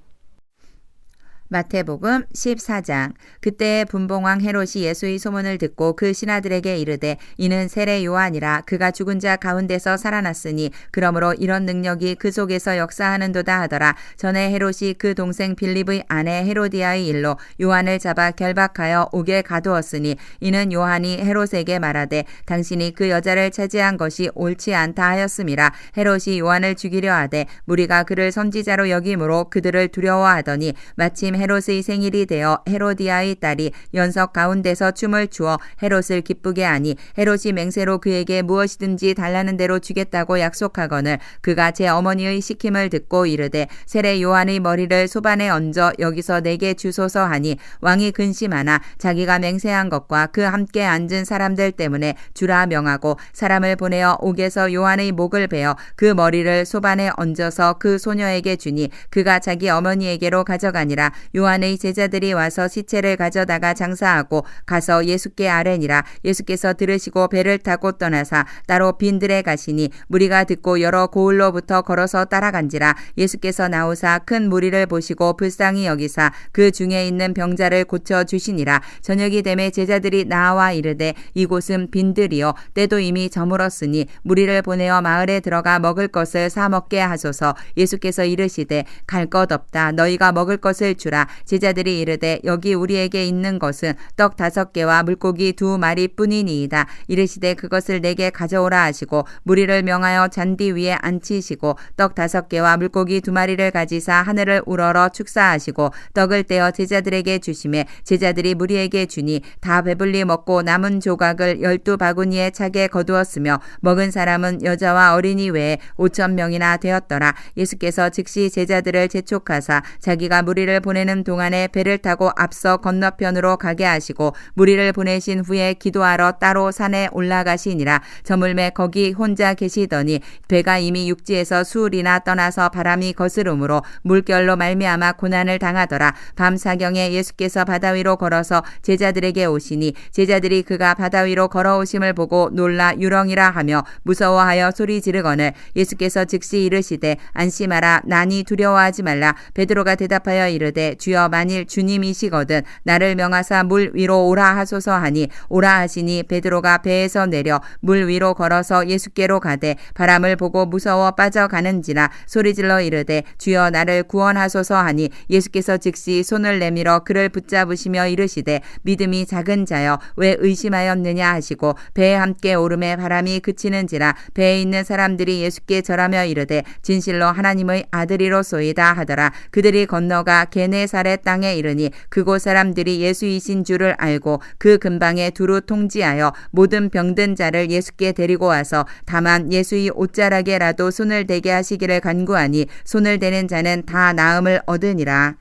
마태복음 14장. 그때에 분봉왕 헤롯이 예수의 소문을 듣고 그 신하들에게 이르되 이는 세례 요한이라. 그가 죽은 자 가운데서 살아났으니 그러므로 이런 능력이 그 속에서 역사하는도다 하더라. 전에 헤롯이 그 동생 빌립의 아내 헤로디아의 일로 요한을 잡아 결박하여 옥에 가두었으니 이는 요한이 헤롯에게 말하되 당신이 그 여자를 차지한 것이 옳지 않다 하였음이라. 헤롯이 요한을 죽이려 하되 무리가 그를 선지자로 여김으로 그들을 두려워하더니 마침 헤롯의 생일이 되어 헤로디아의 딸이 연석 가운데서 춤을 추어 헤롯을 기쁘게 하니 헤롯이 맹세로 그에게 무엇이든지 달라는 대로 주겠다고 약속하거늘 그가 제 어머니의 시킴을 듣고 이르되 세례 요한의 머리를 소반에 얹어 여기서 내게 주소서 하니 왕이 근심하나 자기가 맹세한 것과 그 함께 앉은 사람들 때문에 주라 명하고 사람을 보내어 옥에서 요한의 목을 베어 그 머리를 소반에 얹어서 그 소녀에게 주니 그가 자기 어머니에게로 가져가니라. 요한의 제자들이 와서 시체를 가져다가 장사하고 가서 예수께 아뢰니라. 예수께서 들으시고 배를 타고 떠나사 따로 빈들에 가시니 무리가 듣고 여러 고을로부터 걸어서 따라간지라. 예수께서 나오사 큰 무리를 보시고 불쌍히 여기사 그 중에 있는 병자를 고쳐 주시니라. 저녁이 되매 제자들이 나와 이르되 이곳은 빈들이요 때도 이미 저물었으니 무리를 보내어 마을에 들어가 먹을 것을 사 먹게 하소서. 예수께서 이르시되 갈 것 없다. 너희가 먹을 것을 주라. 하시니라. 제자들이 이르되 여기 우리에게 있는 것은 떡 5개와 물고기 2마리 뿐이니이다. 이르시되 그것을 내게 가져오라 하시고 무리를 명하여 잔디 위에 앉히시고 떡 5개와 물고기 2마리를 가지사 하늘을 우러러 축사하시고 떡을 떼어 제자들에게 주시매 제자들이 무리에게 주니 다 배불리 먹고 남은 조각을 12바구니에 차게 거두었으며 먹은 사람은 여자와 어린이 외에 5,000명이나 되었더라. 예수께서 즉시 제자들을 재촉하사 자기가 무리를 보내는 동안에 배를 타고 앞서 건너편으로 가게 하시고 무리를 보내신 후에 기도하러 따로 산에 올라가시니라. 저물매 거기 혼자 계시더니 배가 이미 육지에서 수울이나 떠나서 바람이 거스름으로 물결로 말미암아 고난을 당하더라. 밤사경에 예수께서 바다 위로 걸어서 제자들에게 오시니 제자들이 그가 바다 위로 걸어오심을 보고 놀라 유령이라 하며 무서워하여 소리 지르거늘 예수께서 즉시 이르시되 안심하라 나니 두려워하지 말라. 베드로가 대답하여 이르되 주여 만일 주님이시거든 나를 명하사 물 위로 오라 하소서 하니 오라 하시니 베드로가 배에서 내려 물 위로 걸어서 예수께로 가되 바람을 보고 무서워 빠져가는지라 소리질러 이르되 주여 나를 구원하소서 하니 예수께서 즉시 손을 내밀어 그를 붙잡으시며 이르시되 믿음이 작은 자여 왜 의심하였느냐 하시고 배에 함께 오름에 바람이 그치는지라 배에 있는 사람들이 예수께 절하며 이르되 진실로 하나님의 아들이로소이다 하더라. 그들이 건너가 게네사렛 땅에 이르니 그곳 사람들이 예수이신 줄을 알고 그 근방에 두루 통지하여 모든 병든 자를 예수께 데리고 와서 다만 예수의 옷자락에라도 손을 대게 하시기를 간구하니 손을 대는 자는 다 나음을 얻으니라.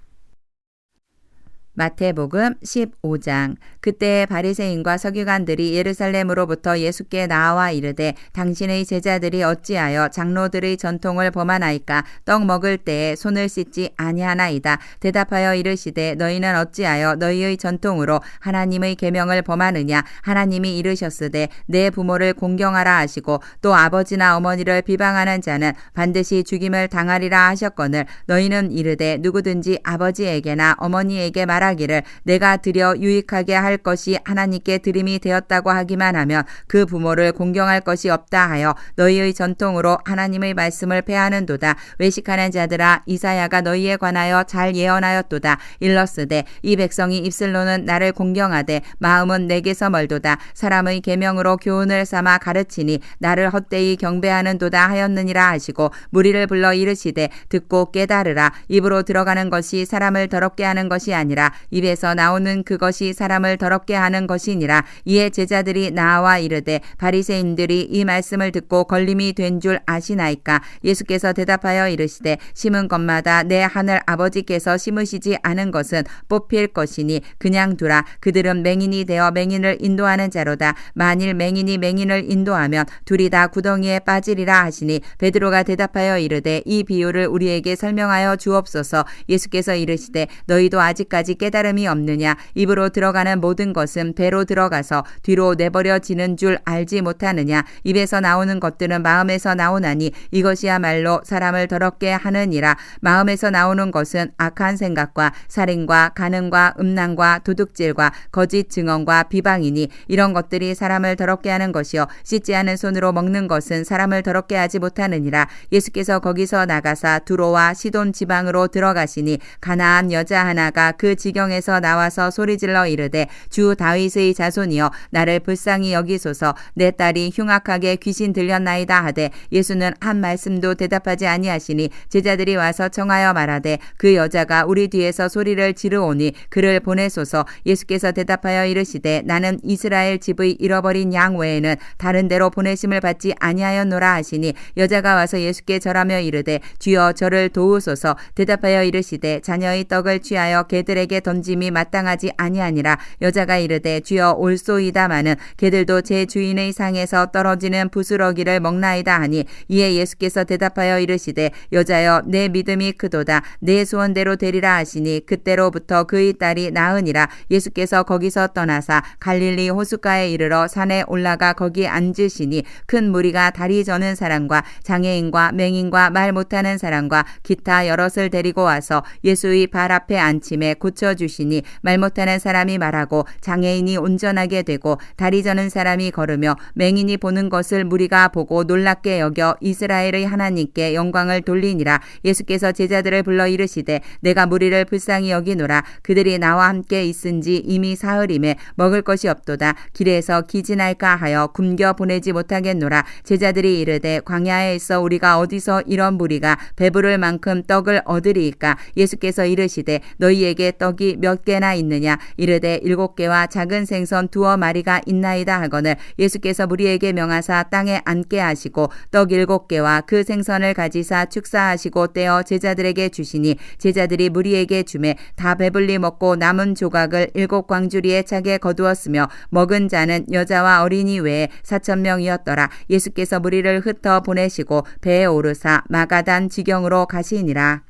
마태복음 15장. 그때 바리새인과 서기관들이 예루살렘으로부터 예수께 나와 이르되 당신의 제자들이 어찌하여 장로들의 전통을 범하나이까? 떡 먹을 때에 손을 씻지 아니하나이다. 대답하여 이르시되 너희는 어찌하여 너희의 전통으로 하나님의 계명을 범하느냐? 하나님이 이르셨으되 내 부모를 공경하라 하시고 또 아버지나 어머니를 비방하는 자는 반드시 죽임을 당하리라 하셨거늘 너희는 이르되 누구든지 아버지에게나 어머니에게 말하기를 내가 드려 유익하게 할 것이 하나님께 드림이 되었다고 하기만 하면 그 부모를 공경할 것이 없다 하여 너희의 전통으로 하나님의 말씀을 패하는도다. 외식하는 자들아 이사야가 너희에 관하여 잘 예언하였도다. 일렀으되 이 백성이 입술로는 나를 공경하되 마음은 내게서 멀도다. 사람의 계명으로 교훈을 삼아 가르치니 나를 헛되이 경배하는도다 하였느니라 하시고 무리를 불러 이르시되 듣고 깨달으라. 입으로 들어가는 것이 사람을 더럽게 하는 것이 아니라 입에서 나오는 그것이 사람을 더럽게 하는 것이니라. 이에 제자들이 나와 이르되 바리새인들이 이 말씀을 듣고 걸림이 된 줄 아시나이까? 예수께서 대답하여 이르시되 심은 것마다 내 하늘 아버지께서 심으시지 않은 것은 뽑힐 것이니 그냥 두라. 그들은 맹인이 되어 맹인을 인도하는 자로다. 만일 맹인이 맹인을 인도하면 둘이 다 구덩이에 빠지리라 하시니 베드로가 대답하여 이르되 이 비유를 우리에게 설명하여 주옵소서. 예수께서 이르시되 너희도 아직까지 깨달음이 없느냐? 입으로 들어가는 모든 것은 배로 들어가서 뒤로 내버려지는 줄 알지 못하느냐? 입에서 나오는 것들은 마음에서 나오나니 이것이야말로 사람을 더럽게 하느니라. 마음에서 나오는 것은 악한 생각과 살인과 간음과 음란과 도둑질과 거짓 증언과 비방이니 이런 것들이 사람을 더럽게 하는 것이요 씻지 않은 손으로 먹는 것은 사람을 더럽게 하지 못하느니라. 예수께서 거기서 나가사 두로와 시돈 지방으로 들어가시니 가나안 여자 하나가 그 지경에서 나와서 소리질러 이르되 주 다윗의 자손이여 나를 불쌍히 여기소서. 내 딸이 흉악하게 귀신 들렸나이다 하되 예수는 한 말씀도 대답하지 아니하시니 제자들이 와서 청하여 말하되 그 여자가 우리 뒤에서 소리를 지르오니 그를 보내소서. 예수께서 대답하여 이르시되 나는 이스라엘 집의 잃어버린 양 외에는 다른 데로 보내심을 받지 아니하였노라 하시니 여자가 와서 예수께 절하며 이르되 주여 저를 도우소서. 대답하여 이르시되 자녀의 떡을 취하여 개들에게 던짐이 마땅하지 아니하니라. 여자가 이르되 주여 올소이다마는 개들도 제 주인의 상에서 떨어지는 부스러기를 먹나이다 하니 이에 예수께서 대답하여 이르시되 여자여 내 믿음이 크도다. 내 소원대로 되리라 하시니 그때로부터 그의 딸이 나으니라. 예수께서 거기서 떠나사 갈릴리 호숫가에 이르러 산에 올라가 거기 앉으시니 큰 무리가 다리 저는 사람과 장애인과 맹인과 말 못하는 사람과 기타 여럿을 데리고 와서 예수의 발 앞에 앉힘에 고쳐 믿어주시니 말 못하는 사람이 말하고 장애인이 온전하게 되고 다리 저는 사람이 걸으며 맹인이 보는 것을 무리가 보고 놀랍게 여겨 이스라엘의 하나님께 영광을 돌리니라. 예수께서 제자들을 불러 이르시되 내가 무리를 불쌍히 여기노라. 그들이 나와 함께 있은지 이미 사흘임에 먹을 것이 없도다. 길에서 기진할까 하여 굶겨 보내지 못하겠노라. 제자들이 이르되 광야에 있어 우리가 어디서 이런 무리가 배부를 만큼 떡을 얻으리이까. 예수께서 이르시되 너희에게 떡이 몇 개나 있느냐. 이르되 7개와 작은 생선 2마리가 있나이다 하거늘 예수께서 무리에게 명하사 땅에 앉게 하시고 떡 7개와 그 생선을 가지사 축사하시고 떼어 제자들에게 주시니 제자들이 무리에게 주매 다 배불리 먹고 남은 조각을 7광주리에 차게 거두었으며 먹은 자는 여자와 어린이 외에 4,000명이었더라. 예수께서 무리를 흩어 보내시고 배에 오르사 마가단 지경으로 가시니라.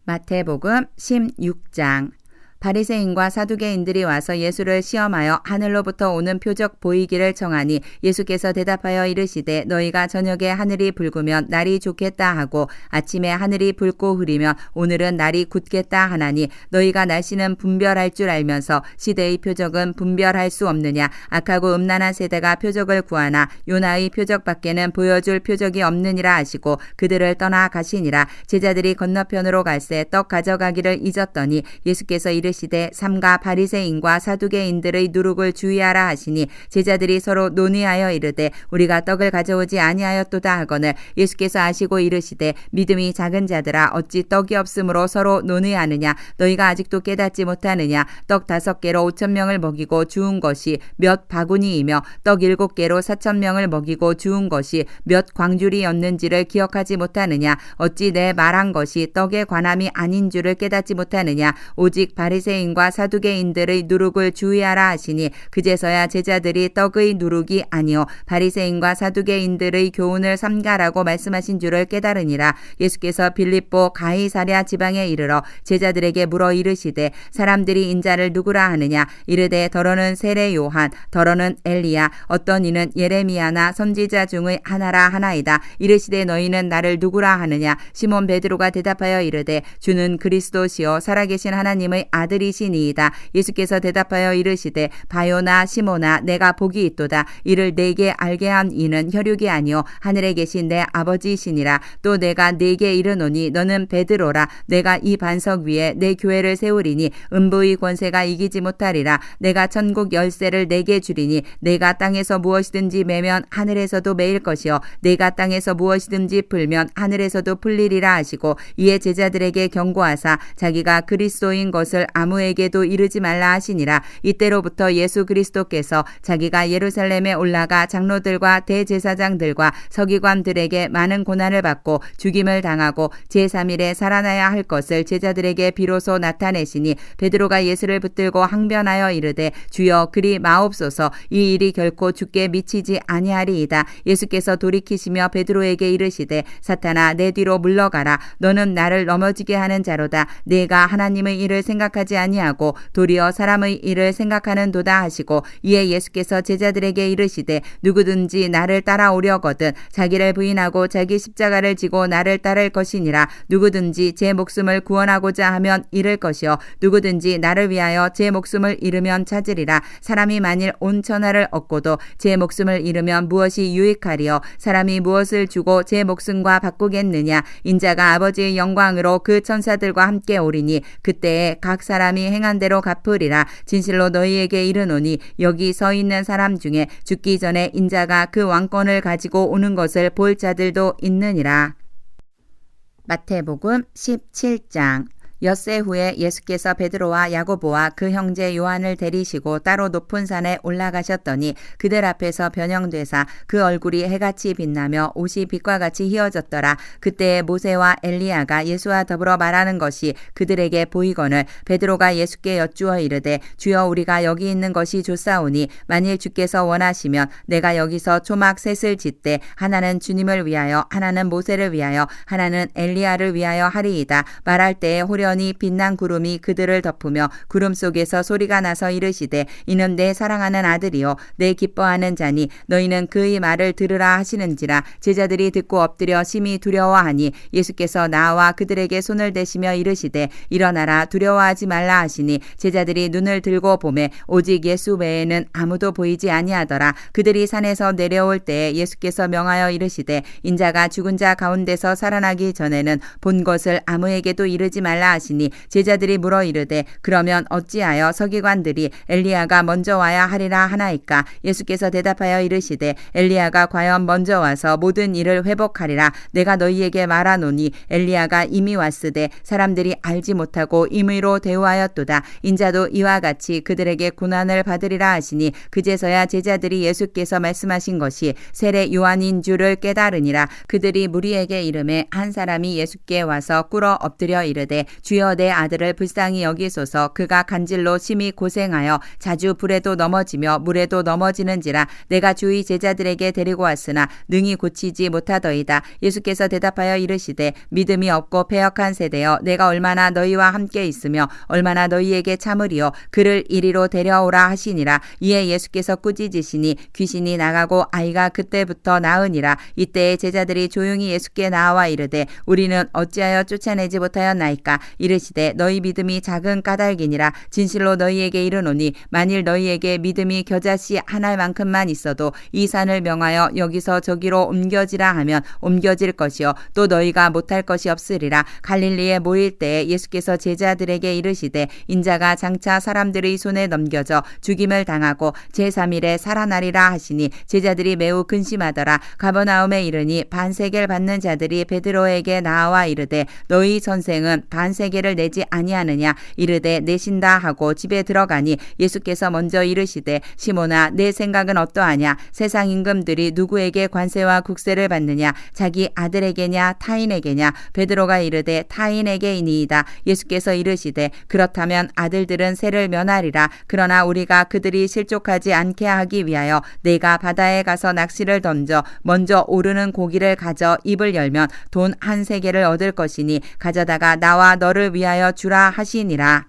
마태복음 16장. 바리새인과 사두개인들이 와서 예수를 시험하여 하늘로부터 오는 표적 보이기를 청하니 예수께서 대답하여 이르시되 너희가 저녁에 하늘이 붉으면 날이 좋겠다 하고 아침에 하늘이 붉고 흐리면 오늘은 날이 굳겠다 하나니 너희가 날씨는 분별할 줄 알면서 시대의 표적은 분별할 수 없느냐. 악하고 음란한 세대가 표적을 구하나 요나의 표적밖에는 보여줄 표적이 없느니라 하시고 그들을 떠나 가시니라. 제자들이 건너편으로 갈새 떡 가져가기를 잊었더니 예수께서 이르시되 삼가 바리새인과 사두개인들의 누룩을 주의하라 하시니 제자들이 서로 논의하여 이르되 우리가 떡을 가져오지 아니하였도다 하거늘 예수께서 아시고 이르시되 믿음이 작은 자들아 어찌 떡이 없으므로 서로 논의하느냐. 너희가 아직도 깨닫지 못하느냐. 떡 5개로 5,000명을 먹이고 주운 것이 몇 바구니이며 떡 7개로 4,000명을 먹이고 주운 것이 몇 광주리였는지를 기억하지 못하느냐. 어찌 내 말한 것이 떡의 관함이 아닌 줄을 깨닫지 못하느냐. 오직 바리새인과 사두개인들의 누룩을 주의하라 하시니 그제서야 제자들이 떡의 누룩이 아니요 바리새인과 사두개인들의 교훈을 삼가라고 말씀하신 줄을 깨달으니라. 예수께서 빌립보 가이사랴 지방에 이르러 제자들에게 물어 이르시되 사람들이 인자를 누구라 하느냐. 이르되 더러는 세례 요한 더러는 엘리야 어떤 이는 예레미야나 선지자 중의 하나라 하나이다. 이르시되 너희는 나를 누구라 하느냐. 시몬 베드로가 대답하여 이르되 주는 그리스도시요 살아계신 하나님의 아들이시니이다. 예수께서 대답하여 이르시되 바요나 시몬아 내가 복이 있도다. 이를 내게 알게 한 이는 혈육이 아니요 하늘에 계신 내 아버지이시니라. 또 내가 네게 이르노니 너는 베드로라. 내가 이 반석 위에 내 교회를 세우리니 음부의 권세가 이기지 못하리라. 내가 천국 열쇠를 내게 주리니 내가 땅에서 무엇이든지 매면 하늘에서도 매일 것이요 내가 땅에서 무엇이든지 풀면 하늘에서도 풀리리라 하시고 이에 제자들에게 경고하사 자기가 그리스도인 것을 아무에게도 이르지 말라 하시니라. 이때로부터 예수 그리스도께서 자기가 예루살렘에 올라가 장로들과 대제사장들과 서기관들에게 많은 고난을 받고 죽임을 당하고 제3일에 살아나야 할 것을 제자들에게 비로소 나타내시니 베드로가 예수를 붙들고 항변하여 이르되 주여 그리 마옵소서. 이 일이 결코 주께 미치지 아니하리이다. 예수께서 돌이키시며 베드로에게 이르시되 사탄아 내 뒤로 물러가라. 너는 나를 넘어지게 하는 자로다. 내가 하나님의 일을 생각하지 아니하고 도리어 사람의 일을 생각하는도다 하시고 이에 예수께서 제자들에게 이르시되 누구든지 나를 따라오려거든 자기를 부인하고 자기 십자가를 지고 나를 따를 것이니라. 누구든지 제 목숨을 구원하고자 하면 잃을 것이요 누구든지 나를 위하여 제 목숨을 잃으면 찾으리라. 사람이 만일 온 천하를 얻고도 제 목숨을 잃으면 무엇이 유익하리요. 사람이 무엇을 주고 제 목숨과 바꾸겠느냐. 인자가 아버지의 영광으로 그 천사들과 함께 오리니 그때에 각 사람이 행한 대로 갚으리라. 진실로 너희에게 이르노니 여기 서 있는 사람 중에 죽기 전에 인자가 그 왕권을 가지고 오는 것을 볼 자들도 있느니라. 마태복음 17장. 엿새 후에 예수께서 베드로와 야고보와 그 형제 요한을 데리시고 따로 높은 산에 올라가셨더니 그들 앞에서 변형되사 그 얼굴이 해같이 빛나며 옷이 빛과 같이 휘어졌더라. 그때에 모세와 엘리야가 예수와 더불어 말하는 것이 그들에게 보이거늘 베드로가 예수께 여쭈어 이르되 주여 우리가 여기 있는 것이 좋사오니 만일 주께서 원하시면 내가 여기서 초막 셋을 짓되 하나는 주님을 위하여 하나는 모세를 위하여 하나는 엘리야를 위하여 하리이다. 말할 때에 호령 해변이 빛난 구름이 그들을 덮으며 구름 속에서 소리가 나서 이르시되 이는 내 사랑하는 아들이요 내 기뻐하는 자니 너희는 그의 말을 들으라 하시는지라. 제자들이 듣고 엎드려 심히 두려워하니 예수께서 나와 그들에게 손을 대시며 이르시되 일어나라 두려워하지 말라 하시니 제자들이 눈을 들고 보매 오직 예수 외에는 아무도 보이지 아니하더라. 그들이 산에서 내려올 때에 예수께서 명하여 이르시되 인자가 죽은 자 가운데서 살아나기 전에는 본 것을 아무에게도 이르지 말라 하시니 제자들이 물어 이르되 그러면 어찌하여 서기관들이 엘리야가 먼저 와야 하리라 하나이까. 예수께서 대답하여 이르시되 엘리야가 과연 먼저 와서 모든 일을 회복하리라. 내가 너희에게 말하노니 엘리야가 이미 왔으되 사람들이 알지 못하고 임의로 대우하였도다. 인자도 이와 같이 그들에게 고난을 받으리라 하시니 그제서야 제자들이 예수께서 말씀하신 것이 세례 요한인 줄을 깨달으니라. 그들이 무리에게 이르매 한 사람이 예수께 와서 꿇어 엎드려 이르되 주여 내 아들을 불쌍히 여기소서. 그가 간질로 심히 고생하여 자주 불에도 넘어지며 물에도 넘어지는지라. 내가 주의 제자들에게 데리고 왔으나 능히 고치지 못하더이다. 예수께서 대답하여 이르시되 믿음이 없고 패역한 세대여 내가 얼마나 너희와 함께 있으며 얼마나 너희에게 참으리요. 그를 이리로 데려오라 하시니라. 이에 예수께서 꾸짖으시니 귀신이 나가고 아이가 그때부터 나으니라. 이때에 제자들이 조용히 예수께 나와 이르되 우리는 어찌하여 쫓아내지 못하였나이까. 이르시되 너희 믿음이 작은 까닭이니라. 진실로 너희에게 이르노니 만일 너희에게 믿음이 겨자씨 하나만큼만 있어도 이 산을 명하여 여기서 저기로 옮겨지라 하면 옮겨질 것이요 또 너희가 못할 것이 없으리라. 갈릴리에 모일 때에 예수께서 제자들에게 이르시되 인자가 장차 사람들의 손에 넘겨져 죽임을 당하고 제3일에 살아나리라 하시니 제자들이 매우 근심하더라. 가버나움에 이르니 반세겔 받는 자들이 베드로에게 나와 이르되 너희 선생은 반세겔을 내지 아니하느냐. 이르되 내신다 하고 집에 들어가니 예수께서 먼저 이르시되 시몬아 내 생각은 어떠하냐. 세상 임금들이 누구에게 관세와 국세를 받느냐. 자기 아들에게냐 타인에게냐. 베드로가 이르되 타인에게이니이다. 예수께서 이르시되 그렇다면 아들들은 세를 면하리라. 그러나 우리가 그들이 실족하지 않게 하기 위하여 내가 바다에 가서 낚시를 던져 먼저 오르는 고기를 가져 입을 열면 돈 한 세겔을 얻을 것이니 가져다가 나와 너를 위하여 주라 하시니라.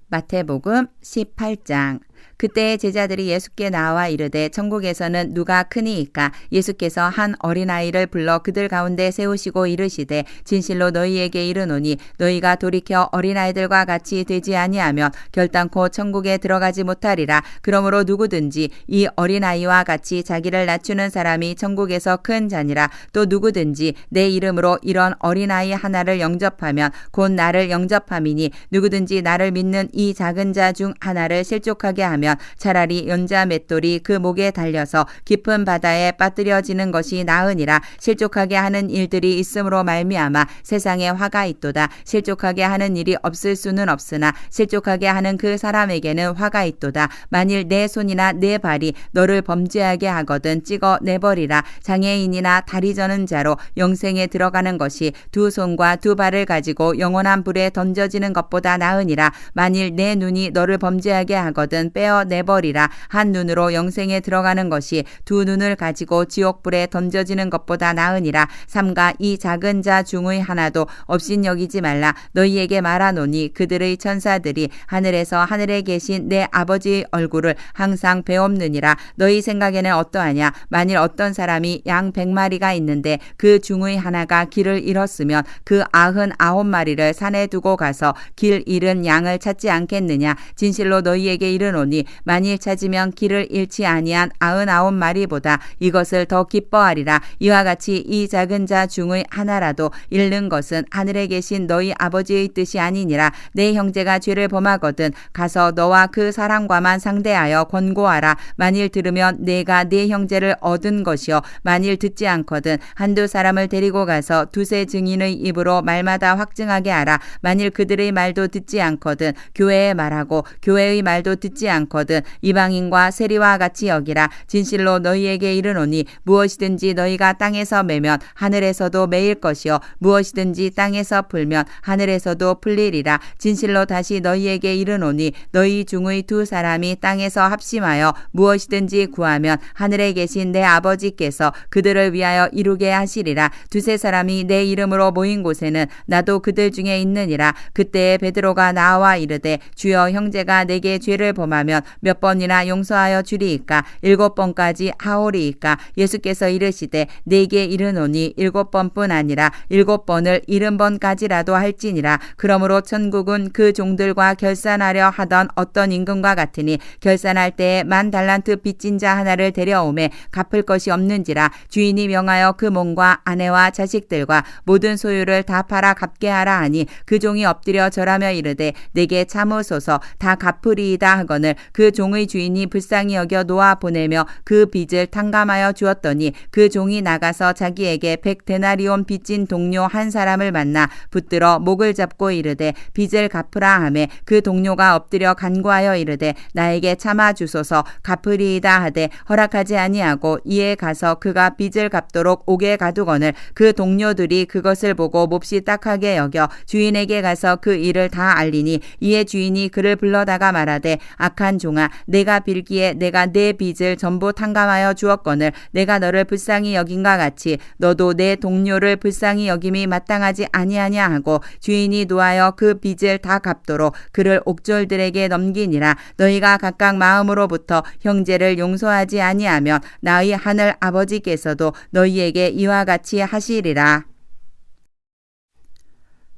마태복음 18장. 그때 제자들이 예수께 나와 이르되 천국에서는 누가 크니이까. 예수께서 한 어린아이를 불러 그들 가운데 세우시고 이르시되 진실로 너희에게 이르노니 너희가 돌이켜 어린아이들과 같이 되지 아니하면 결단코 천국에 들어가지 못하리라. 그러므로 누구든지 이 어린아이와 같이 자기를 낮추는 사람이 천국에서 큰 자니라. 또 누구든지 내 이름으로 이런 어린아이 하나를 영접하면 곧 나를 영접함이니 누구든지 나를 믿는 이 작은 자 중 하나를 실족하게 하면 차라리 연자 맷돌이 그 목에 달려서 깊은 바다에 빠뜨려지는 것이 나으니라. 실족하게 하는 일들이 있음으로 말미암아 세상에 화가 있도다. 실족하게 하는 일이 없을 수는 없으나 실족하게 하는 그 사람에게는 화가 있도다. 만일 내 손이나 내 발이 너를 범죄하게 하거든 찍어 내버리라. 장애인이나 다리 저는 자로 영생에 들어가는 것이 두 손과 두 발을 가지고 영원한 불에 던져지는 것보다 나으니라. 만일 내 눈이 너를 범죄하게 하거든 빼어 내버리라. 한 눈으로 영생에 들어가는 것이 두 눈을 가지고 지옥불에 던져지는 것보다 나으니라. 삼가 이 작은 자 중의 하나도 없인 여기지 말라. 너희에게 말하노니 그들의 천사들이 하늘에서 하늘에 계신 내 아버지의 얼굴을 항상 배옵느니라. 너희 생각에는 어떠하냐. 만일 어떤 사람이 양 100마리가 있는데 그 중의 하나가 길을 잃었으면 그 99마리를 산에 두고 가서 길 잃은 양을 찾지 않겠느냐. 진실로 너희에게 이르노니 만일 찾으면 길을 잃지 아니한 99마리보다 이것을 더 기뻐하리라. 이와 같이 이 작은 자 중의 하나라도 잃는 것은 하늘에 계신 너희 아버지의 뜻이 아니니라. 내 형제가 죄를 범하거든 가서 너와 그 사람과만 상대하여 권고하라. 만일 들으면 내가 네 형제를 얻은 것이요 만일 듣지 않거든 한두 사람을 데리고 가서 두세 증인의 입으로 말마다 확증하게 하라. 만일 그들의 말도 듣지 않거든 교회의 말하고 교회의 말도 듣지 않거든 이방인과 세리와 같이 여기라. 진실로 너희에게 이르노니 무엇이든지 너희가 땅에서 매면 하늘에서도 매일 것이요 무엇이든지 땅에서 풀면 하늘에서도 풀리리라. 진실로 다시 너희에게 이르노니 너희 중의 두 사람이 땅에서 합심하여 무엇이든지 구하면 하늘에 계신 내 아버지께서 그들을 위하여 이루게 하시리라. 두세 사람이 내 이름으로 모인 곳에는 나도 그들 중에 있느니라. 그때에 베드로가 나와 이르되 주여 형제가 내게 죄를 범하면 몇 번이나 용서하여 주리이까? 7번까지 하오리이까? 예수께서 이르시되 내게 이르노니 7번뿐 아니라 7번을 70번까지라도 할지니라. 그러므로 천국은 그 종들과 결산하려 하던 어떤 임금과 같으니 결산할 때에 10,000달란트 빚진 자 하나를 데려오매 갚을 것이 없는지라. 주인이 명하여 그 몸과 아내와 자식들과 모든 소유를 다 팔아 갚게 하라 하니 그 종이 엎드려 절하며 이르되 내게 참으소서 다 갚으리이다 하거늘 그 종의 주인이 불쌍히 여겨 놓아 보내며 그 빚을 탕감하여 주었더니 그 종이 나가서 자기에게 100데나리온 빚진 동료 한 사람을 만나 붙들어 목을 잡고 이르되 빚을 갚으라 하매 그 동료가 엎드려 간구하여 이르되 나에게 참아 주소서 갚으리이다 하되 허락하지 아니하고 이에 가서 그가 빚을 갚도록 옥에 가두거늘 그 동료들이 그것을 보고 몹시 딱하게 여겨 주인에게 가서 그 일을 다 알리니 이에 주인이 그를 불러다가 말하되 악한 종아 내가 빌기에 내가 내 빚을 전부 탕감하여 주었거늘 내가 너를 불쌍히 여긴과 같이 너도 내 동료를 불쌍히 여김이 마땅하지 아니하냐 하고 주인이 노하여 그 빚을 다 갚도록 그를 옥졸들에게 넘기니라. 너희가 각각 마음으로부터 형제를 용서하지 아니하면 나의 하늘 아버지께서도 너희에게 이와 같이 하시리라.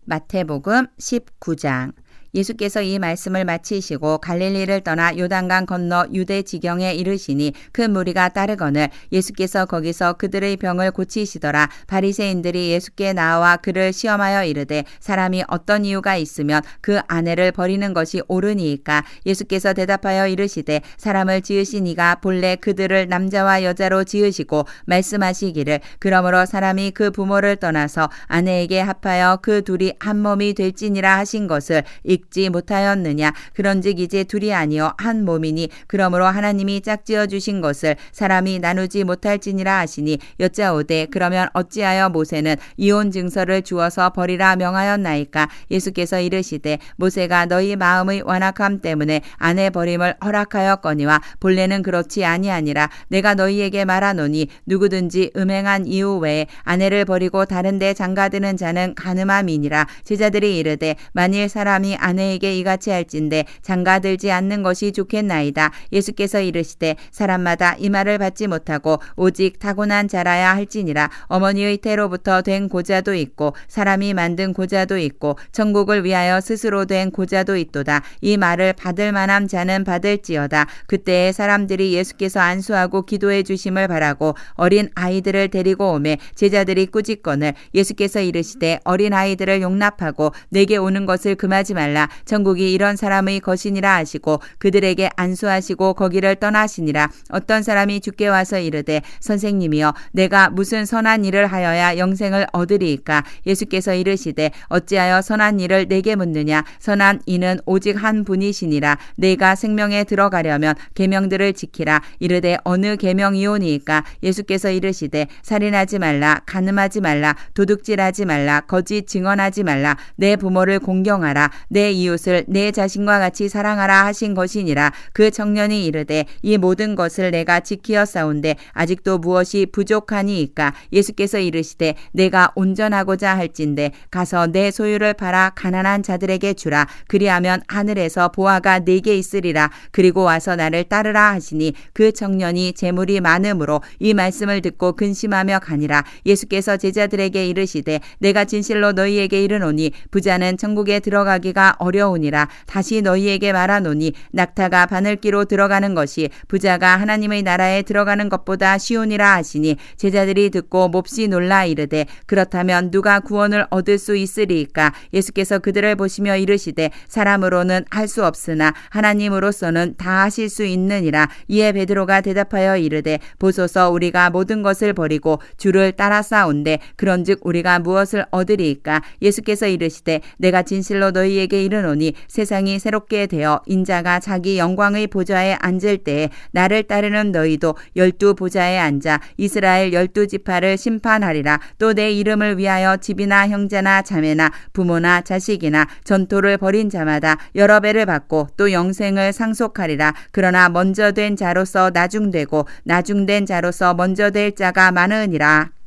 마태복음 19장. 예수께서 이 말씀을 마치시고 갈릴리를 떠나 요단강 건너 유대 지경에 이르시니 큰 무리가 따르거늘 예수께서 거기서 그들의 병을 고치시더라. 바리새인들이 예수께 나와 그를 시험하여 이르되 사람이 어떤 이유가 있으면 그 아내를 버리는 것이 옳으니이까? 예수께서 대답하여 이르시되 사람을 지으신 이가 본래 그들을 남자와 여자로 지으시고 말씀하시기를 그러므로 사람이 그 부모를 떠나서 아내에게 합하여 그 둘이 한 몸이 될지니라 하신 것을 읽지 못하였느냐? 그런즉 이제 둘이 아니요 한 몸이니 그러므로 하나님이 짝지어 주신 것을 사람이 나누지 못할지니라 하시니 여짜오되 그러면 어찌하여 모세는 이혼 증서를 주어서 버리라 명하였나이까? 예수께서 이르시되 모세가 너희 마음의 완악함 때문에 아내 버림을 허락하였거니와 본래는 그렇지 아니하니라. 내가 너희에게 말하노니 누구든지 음행한 이후 외에 아내를 버리고 다른 데 장가드는 자는 간음함이니라. 제자들이 이르되 만일 사람이 아내에게 이같이 할진대 장가들지 않는 것이 좋겠나이다. 예수께서 이르시되 사람마다 이 말을 받지 못하고 오직 타고난 자라야 할지니라. 어머니의 태로부터 된 고자도 있고 사람이 만든 고자도 있고 천국을 위하여 스스로 된 고자도 있도다. 이 말을 받을 만한 자는 받을지어다. 그때에 사람들이 예수께서 안수하고 기도해 주심을 바라고 어린 아이들을 데리고 오매 제자들이 꾸짖거늘 예수께서 이르시되 어린 아이들을 용납하고 내게 오는 것을 금하지 말라. 천국이 이런 사람의 것이니라 하시고 그들에게 안수하시고 거기를 떠나시니라. 어떤 사람이 주께 와서 이르되 선생님이여 내가 무슨 선한 일을 하여야 영생을 얻으리이까? 예수께서 이르시되 어찌하여 선한 일을 내게 묻느냐? 선한 이는 오직 한 분이시니라. 내가 생명에 들어가려면 계명들을 지키라. 이르되 어느 계명이오니이까? 예수께서 이르시되 살인하지 말라, 간음하지 말라, 도둑질하지 말라, 거짓 증언하지 말라, 내 부모를 공경하라, 내 이웃을 내 자신과 같이 사랑하라 하신 것이니라. 그 청년이 이르되 이 모든 것을 내가 지키었사온데 아직도 무엇이 부족하니이까? 예수께서 이르시되 내가 온전하고자 할진대 가서 내 소유를 팔아 가난한 자들에게 주라. 그리하면 하늘에서 보화가 네게 있으리라. 그리고 와서 나를 따르라 하시니 그 청년이 재물이 많음으로 이 말씀을 듣고 근심하며 가니라. 예수께서 제자들에게 이르시되 내가 진실로 너희에게 이르노니 부자는 천국에 들어가기가 어려우니라. 다시 너희에게 말하노니 낙타가 바늘기로 들어가는 것이 부자가 하나님의 나라에 들어가는 것보다 쉬우니라 하시니 제자들이 듣고 몹시 놀라 이르되 그렇다면 누가 구원을 얻을 수 있으리이까? 예수께서 그들을 보시며 이르시되 사람으로는 할 수 없으나 하나님으로서는 다 하실 수 있느니라. 이에 베드로가 대답하여 이르되 보소서 우리가 모든 것을 버리고 주를 따라싸온데 그런즉 우리가 무엇을 얻으리이까? 예수께서 이르시되 내가 진실로 너희에게 이르노니 세상이 새롭게 되어 인자가 자기 영광의 보좌에 앉을 때에 나를 따르는 너희도 12 보좌에 앉아 이스라엘 12지파를 심판하리라. 또 내 이름을 위하여 집이나 형제나 자매나 부모나 자식이나 전토를 벌인 자마다 여러 배를 받고 또 영생을 상속하리라. 그러나 먼저 된 자로서 나중되고 나중된 자로서 먼저 될 자가 많으니라.